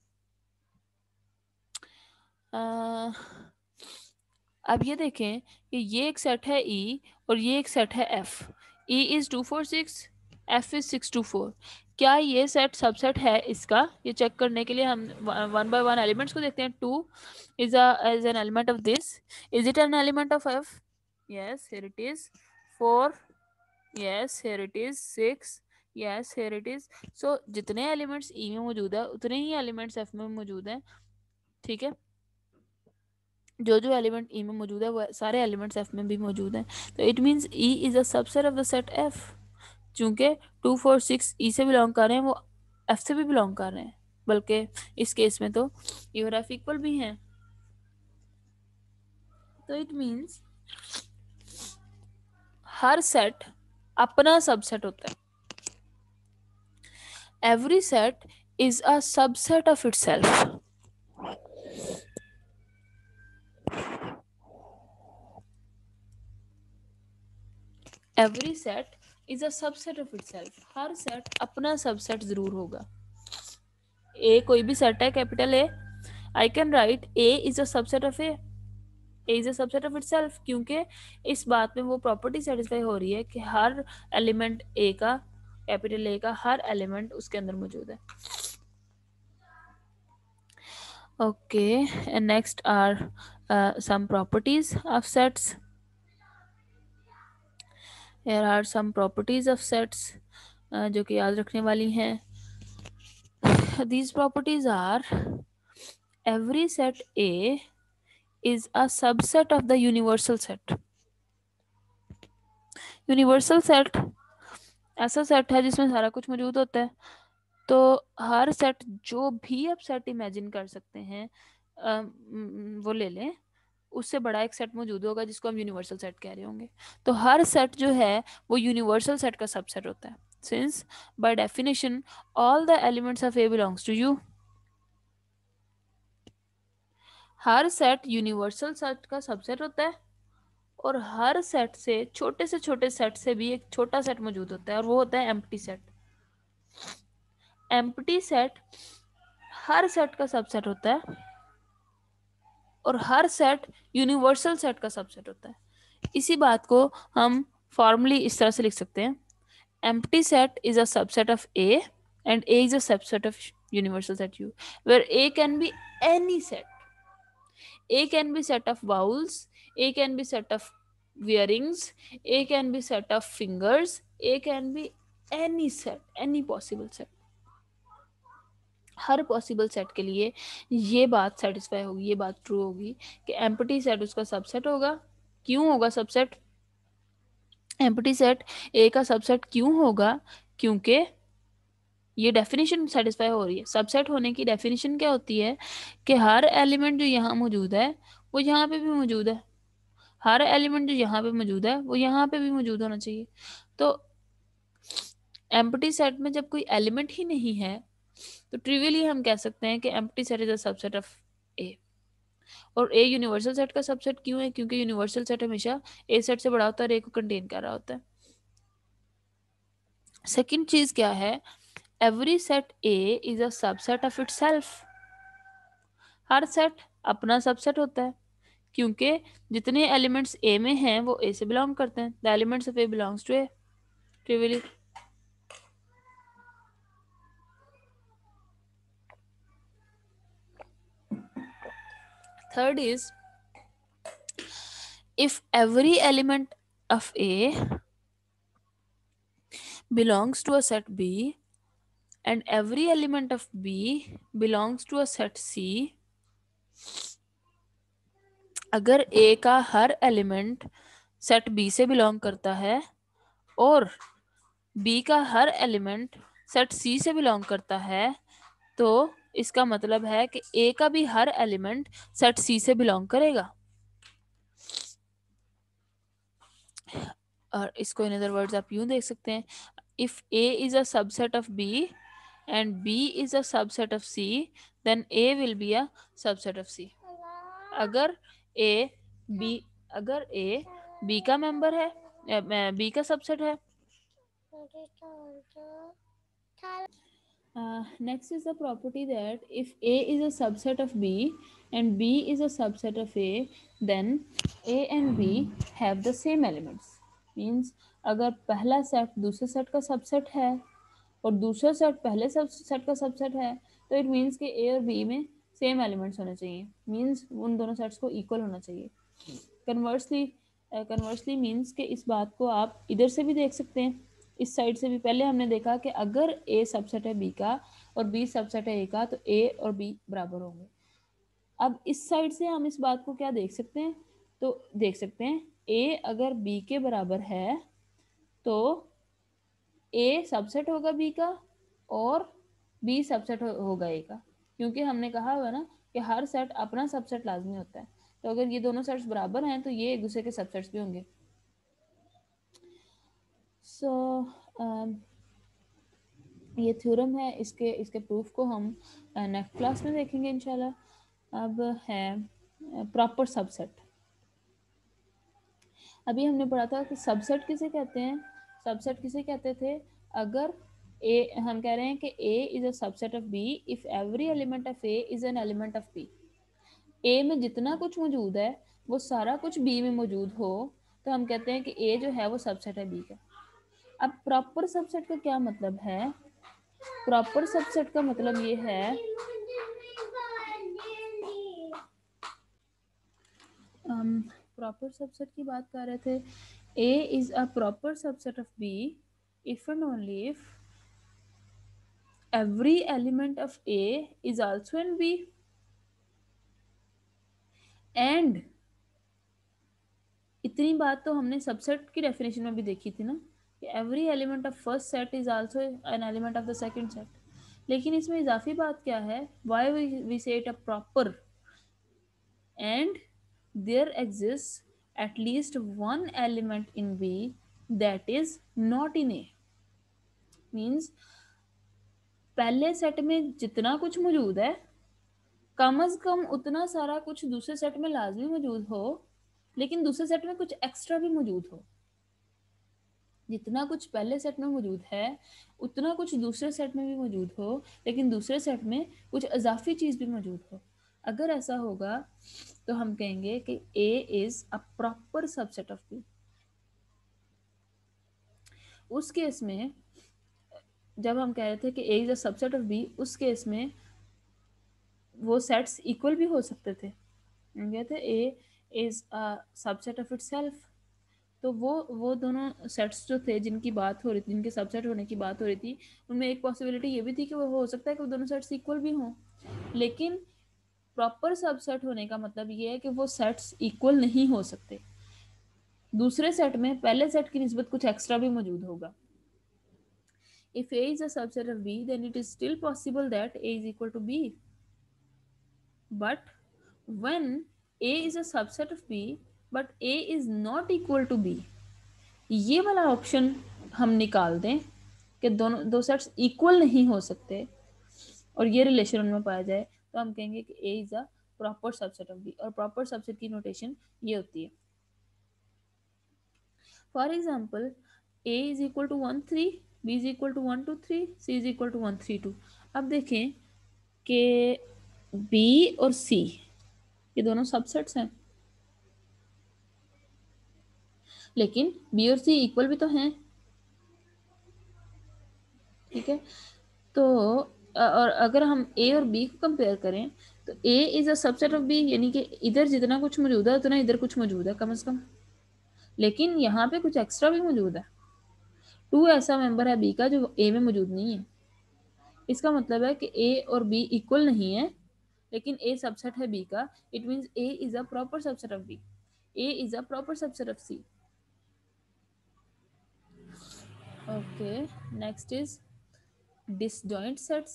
अब ये देखें कि ये एक सेट है E और ये एक सेट है F. E is 2 4 6, F is 6 2 4. क्या ये सेट सबसेट है इसका? ये चेक करने के लिए हम वन बाय वन एलिमेंट्स को देखते हैं. 2 is an element of this. Is it an element of F? Yes, here it is. 4, yes, here it is. 6, yes, here it is. So जितने एलिमेंट्स E में मौजूद है उतने ही एलिमेंट्स F में मौजूद हैं. ठीक है, जो जो एलिमेंट ई में मौजूद है वो सारे एलिमेंट्स एफ में भी मौजूद हैं. तो it means E is a subset of the set F. चूंकि 2 4 6 ई से बिलोंग कर रहे हैं, वो एफ से भी बिलोंग कर रहे हैं, बल्कि इस केस में तो ई और एफ इक्वल भी हैं. तो इट मीन्स हर सेट अपना सबसेट होता है. Every set is a subset of itself. Every set is a subset of itself. Her set अपना सबसेट जरूर होगा. ए कोई भी सेट है, capital A, I can write A is a subset of A. A is a subset of itself, क्योंकि इस बात में वो प्रॉपर्टी सेटिस्फाई हो रही है कि हर एलिमेंट ए का, कैपिटल ए का हर एलिमेंट उसके अंदर मौजूद है. Okay, and next are some properties of sets. Here are some properties of sets जो कि याद रखने वाली हैं. These properties are: every set A is a subset of the universal set. Universal set ऐसा सेट है जिसमें सारा कुछ मौजूद होता है. तो हर सेट, जो भी आप सेट इमेजिन कर सकते हैं, वो ले लें, उससे बड़ा एक सेट मौजूद होगा जिसको हम यूनिवर्सल सेट कह रहे होंगे. तो हर सेट जो है वो यूनिवर्सल सेट का सबसेट होता है. Since by definition all the elements of A belongs to U. हर सेट यूनिवर्सल सेट का सबसेट होता है, और हर सेट से छोटे सेट से भी एक छोटा सेट मौजूद होता है, और वो होता है एम्प्टी सेट. एम्प्टी सेट हर सेट का सबसेट होता है, और हर सेट यूनिवर्सल सेट का सबसेट होता है. इसी बात को हम फॉर्मली इस तरह से लिख सकते हैं: empty set is a subset of A and A is a subset of universal set U, where A can be any set. A can be set of vowels, A can be set of wearings, A can be set of fingers, A can be any set, any possible set. Her possible set के लिए ये बात satisfy होगी, ये बात true होगी कि empty set उसका सबसेट होगा. क्यों होगा सबसेट? एम्प्टी सेट ए का सबसेट क्यों होगा? क्योंकि ये डेफिनेशन सेटिस्फाई हो रही है. सबसेट होने की डेफिनेशन क्या होती है कि हर एलिमेंट जो यहाँ मौजूद है वो यहाँ पे भी मौजूद है. हर एलिमेंट जो यहाँ पे मौजूद है वो यहाँ पे भी मौजूद होना चाहिए. तो एम्प्टी सेट में जब कोई एलिमेंट ही नहीं है तो ट्रिवियली हम कह सकते हैं कि empty set is a subset of A. और ए यूनिवर्सल सेट का सबसेट क्यों है? क्योंकि यूनिवर्सल सेट हमेशा ए सेट से बड़ा होता है और ए को कंटेन कर रहा होता है. सेकंड चीज क्या है? Every set A is a subset of itself. Her set अपना सबसेट होता है, क्योंकि जितने एलिमेंट्स ए में हैं वो ए से बिलोंग करते हैं. The elements of A belongs to A. Trivially. Third is, if every element of A belongs to a set B and every element of B belongs to a set C, अगर A का हर element set B से belong करता है और B का हर element set C से बिलोंग करता है, तो इसका मतलब है कि A का भी हर एलिमेंट सेट C से बिलोंग करेगा. और इसको इन अदर वर्ड्स आप यूं देख सकते हैं: if A is a subset of B and B is a subset of C, then A will be a subset of C. अगर A B अगर A B का मेंबर है, B का सबसेट है. Next is the property that if A is a subset of B and B is a subset of A, then A and B have the same elements. Means अगर पहला set दूसरे set का subset है और दूसरा set पहले set का subset है, तो इट मीन्स कि ए और बी में सेम एलिमेंट्स होने चाहिए. मीन्स उन दोनों सेट्स को इक्वल होना चाहिए. कन्वर्सली मीन्स कि इस बात को आप इधर से भी देख सकते हैं, इस साइड से भी. पहले हमने देखा कि अगर ए सबसेट है बी का और बी सबसेट है ए का, तो ए और बी बराबर होंगे. अब इस साइड से हम इस बात को क्या देख सकते हैं? तो देख सकते हैं ए अगर बी के बराबर है तो ए सबसेट होगा बी का और बी सबसेट होगा ए का, क्योंकि हमने कहा हुआ ना कि हर सेट अपना सबसेट लाजमी होता है. तो अगर ये दोनों सेट्स बराबर हैं तो ये एक दूसरे के सबसेट्स भी होंगे. सो ये थ्योरम है, इसके इसके प्रूफ को हम नेक्स्ट क्लास में देखेंगे इंशाल्लाह। अब है प्रॉपर सबसेट। अभी हमने पढ़ा था कि सबसेट किसे कहते हैं। सबसेट किसे कहते थे, अगर ए, हम कह रहे हैं कि A is a subset of B if every element of A is an element of B. A में जितना कुछ मौजूद है वो सारा कुछ बी में मौजूद हो, तो हम कहते हैं कि ए जो है वो सबसेट है बी का। अब प्रॉपर सबसेट का क्या मतलब है। प्रॉपर सबसेट का मतलब ये है, हम प्रॉपर सबसेट की बात कर रहे थे, A is a proper subset of B if and only if every element of A is also in B and इतनी बात तो हमने सबसेट की डेफिनेशन में भी देखी थी ना, कि every element of first set is also an element of the second set. लेकिन इसमें इजाफी बात क्या है, why we say it a proper and there exist at least one element in B that is not in A. Means पहले set में जितना कुछ मौजूद है कम अज कम उतना सारा कुछ दूसरे सेट में लाजमी मौजूद हो, लेकिन दूसरे सेट में कुछ एक्स्ट्रा भी मौजूद हो। जितना कुछ पहले सेट में मौजूद है उतना कुछ दूसरे सेट में भी मौजूद हो, लेकिन दूसरे सेट में कुछ इजाफी चीज भी मौजूद हो। अगर ऐसा होगा तो हम कहेंगे कि A is a proper subset of B. उस केस में जब हम कह रहे थे कि A is a subset of B, उस केस में वो सेट्स इक्वल भी हो सकते थे। हम कहते A is a subset of itself, तो वो दोनों सेट्स जो थे जिनकी बात हो रही थी, जिनके सबसेट होने की बात हो रही थी, उनमें एक पॉसिबिलिटी ये भी थी कि वो हो सकता है कि वो दोनों सेट्स इक्वल भी हों। लेकिन प्रॉपर सबसेट होने का मतलब ये है कि वो सेट्स इक्वल नहीं हो सकते, दूसरे सेट में पहले सेट की निस्बत कुछ एक्स्ट्रा भी मौजूद होगा। If A is a subset of B, then it is still possible that A is equal to B. But when A is a subset of B, but A is not equal to B, ये वाला option हम निकाल दें कि दोनों दो sets equal नहीं हो सकते और ये रिलेशन उनमें पाया जाए, तो हम कहेंगे कि A is a proper subset of B. और प्रॉपर सबसेट की नोटेशन ये होती है, for example A is equal to 1 3, B is equal to 1 2 3, C is equal to 1 3 2। अब देखें कि बी और सी ये दोनों सबसेट्स हैं, लेकिन बी और सी इक्वल भी तो हैं। ठीक है, तो और अगर हम ए और बी को कंपेयर करें तो A is a subset of B, यानी कि इधर जितना कुछ मौजूद है उतना इधर कुछ मौजूद है कम से कम, लेकिन यहाँ पे कुछ एक्स्ट्रा भी मौजूद है। 2 ऐसा मेंबर है बी का जो ए में मौजूद नहीं है। इसका मतलब है कि ए और बी इक्वल नहीं है, लेकिन ए सबसेट है बी का। It means A is a proper subset of B, A is a proper subset of C. Okay, next is disjoint sets.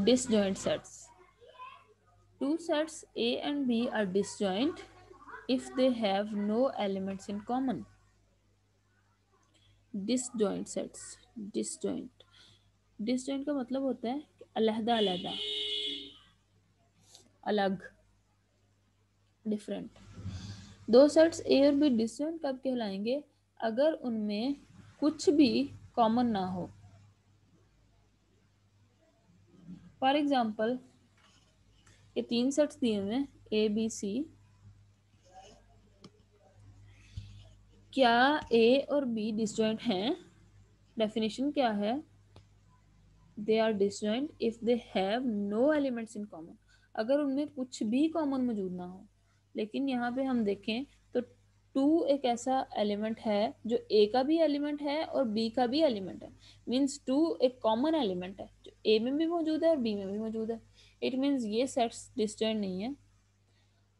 Disjoint sets. Two sets A and B are disjoint if they have no elements in common. Disjoint sets. Disjoint. Disjoint का मतलब होता है कि अलहदा अलहदा, अलग, different. दो sets A और बी डिस्जॉइंट कब कहलाएंगे, अगर उनमें कुछ भी कॉमन ना हो। फॉर एग्जाम्पल ये 3 सेट्स दिए हुए हैं ए बी सी, क्या ए और बी डिस्जॉइंट हैं। डेफिनेशन क्या है, they are disjoint if they have no elements in common, अगर उनमें कुछ भी कॉमन मौजूद ना हो। लेकिन यहाँ पे हम देखें तो 2 एक ऐसा एलिमेंट है जो ए का भी एलिमेंट है और बी का भी एलिमेंट है। मीन्स 2 एक कॉमन एलिमेंट है जो ए में भी मौजूद है और बी में भी मौजूद है। इट मीन्स ये सेट्स डिसजॉइंट नहीं है।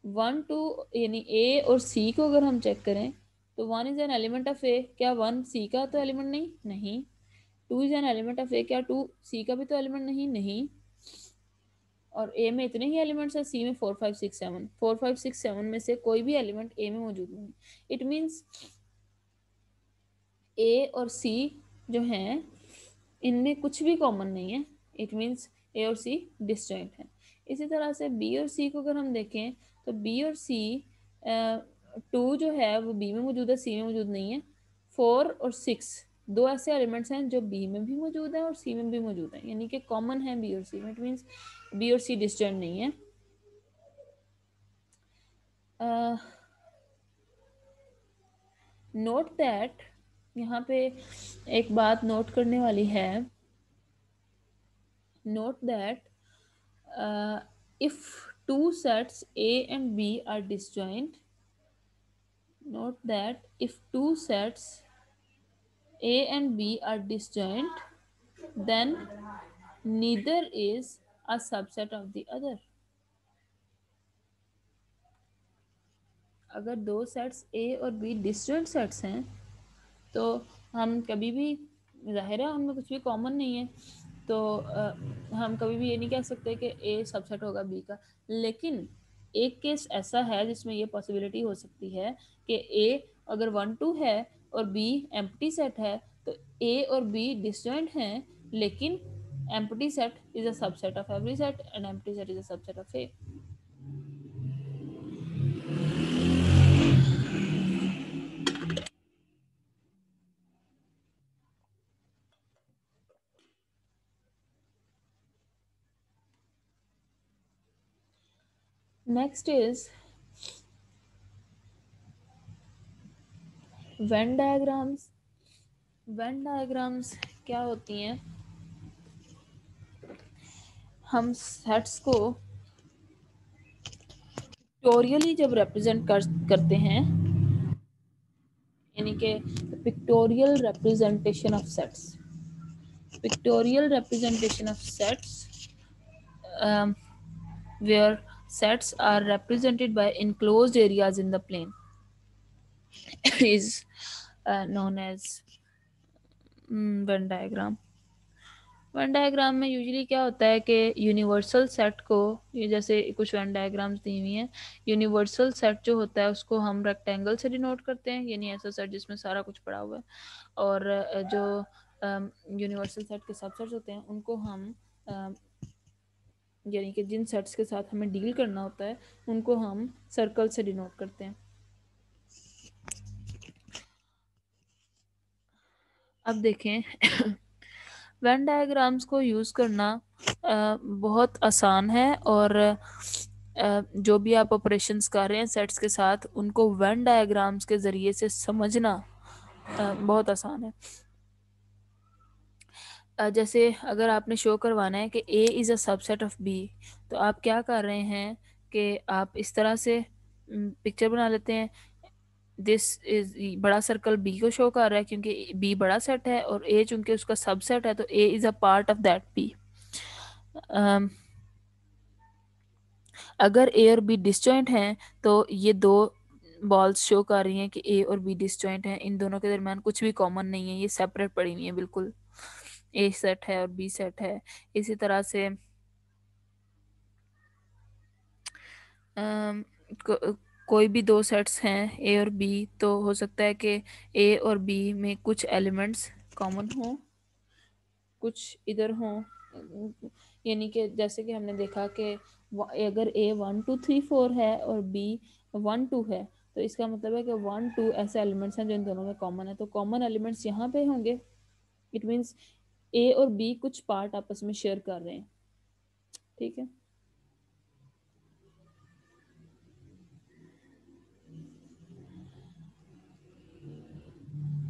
1 2 यानी ए और सी को अगर हम चेक करें तो 1 इज एन एलिमेंट ऑफ ए, क्या 1 सी का तो एलिमेंट नहीं, नहीं। 2 इज एन एलिमेंट ऑफ ए, क्या 2 सी का भी तो एलिमेंट नहीं, नहीं। और ए में इतने ही एलिमेंट्स है, सी में 4 5 6 7, 4 5 6 7 में से कोई भी एलिमेंट ए में मौजूद नहीं। इट मीन्स ए और सी जो हैं इनमें कुछ भी कॉमन नहीं है, इट मीन्स ए और सी डिस्जॉइंट है। इसी तरह से बी और सी को अगर हम देखें तो बी और सी, टू जो है वो बी में मौजूद है, सी में मौजूद नहीं है। फोर और सिक्स दो ऐसे एलिमेंट्स हैं जो बी में भी मौजूद है और सी में भी मौजूद है, यानी कि कॉमन है बी और सी में, इट मीन्स बी और सी डिस्जॉइंट नहीं है। नोट दैट, यहाँ पे एक बात नोट करने वाली है, note that if two sets A and B are disjoint, note that if two sets A and B are disjoint, then neither is a subset of the other. अगर दो sets A और B disjoint sets हैं तो हम कभी भी, जाहिर है उनमें कुछ भी कॉमन नहीं है, तो हम कभी भी ये नहीं कह सकते कि ए सबसेट होगा बी का। लेकिन एक केस ऐसा है जिसमें ये पॉसिबिलिटी हो सकती है कि ए अगर 1 2 है और बी एम्प्टी सेट है तो ए और बी डिसजॉइंट हैं, लेकिन empty set is a subset of every set and empty set is a subset of A. Next is Venn diagrams. Venn diagrams क्या होती हैं? हम सेट्स को पिक्टोरियली जब रिप्रेजेंट करते हैं, यानी कि pictorial representation of sets, pictorial representation of sets where sets are represented by enclosed areas in the plane is known as Venn diagram। One diagram में यूजुअली क्या होता है कि यूनिवर्सल सेट को, ये जैसे कुछ वन डायग्राम्स दी हुई हैं, यूनिवर्सल सेट जो होता है उसको हम रेक्टेंगल से डिनोट करते हैं, यानी ऐसा सेट जिसमें सारा कुछ पड़ा हुआ है। और जो यूनिवर्सल सेट के सबसेट्स होते हैं उनको हम यानी कि जिन सेट्स के साथ हमें डील करना होता है उनको हम सर्कल से डिनोट करते हैं। अब देखें वेन डायग्राम्स को यूज़ करना बहुत आसान है, और जो भी आप ऑपरेशंस कर रहे हैं सेट्स के साथ उनको वेन डायग्राम्स के ज़रिए से समझना बहुत आसान है। जैसे अगर आपने शो करवाना है कि A is a subset of B, तो आप क्या कर रहे हैं कि आप इस तरह से पिक्चर बना लेते हैं। दिस इज बड़ा सर्कल बी को शो कर रहा है क्योंकि बी बड़ा सेट है और ए चूंकि उसका सबसेट है तो A is a part of that B. अगर ए और बी डिसजॉइंट हैं तो ये दो बॉल्स शो कर रही हैं कि ए और बी डिसजॉइंट हैं, इन दोनों के दरमियान कुछ भी कॉमन नहीं है, ये सेपरेट पड़ी हुई है बिल्कुल, ए सेट है और बी सेट है। इसी तरह से कोई भी दो सेट्स हैं ए और बी, तो हो सकता है कि ए और बी में कुछ एलिमेंट्स कॉमन हों, कुछ इधर हों, यानी कि जैसे कि हमने देखा कि अगर ए 1 2 3 4 है और बी 1 2 है, तो इसका मतलब है कि 1 2 ऐसे एलिमेंट्स हैं जो इन दोनों में कॉमन है, तो कॉमन एलिमेंट्स यहाँ पे होंगे। इट मीन्स ए और बी कुछ पार्ट आपस में शेयर कर रहे हैं, ठीक है।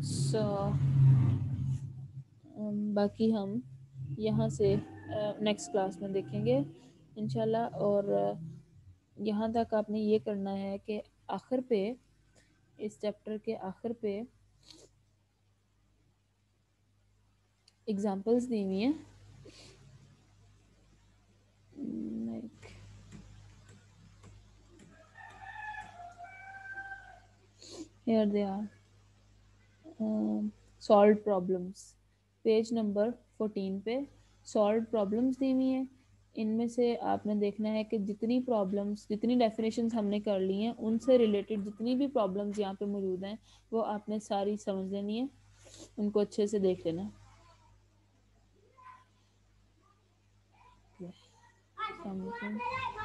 सो बाकी हम यहाँ से नेक्स्ट क्लास में देखेंगे इंशाल्लाह। और यहाँ तक आपने ये करना है कि आखिर पे, इस चैप्टर के आखिर पे एग्जांपल्स दी हुई हैं, like here they are, solve problems, page number 14 पे सॉल्व प्रॉब्लम्स दी हुई हैं। इनमें से आपने देखना है कि जितनी प्रॉब्लम्स, जितनी डेफिनेशंस हमने कर ली हैं उनसे रिलेटेड जितनी भी प्रॉब्लम्स यहाँ पे मौजूद हैं वो आपने सारी समझ लेनी है। उनको अच्छे से देख लेना। अस्सलाम वालेकुम।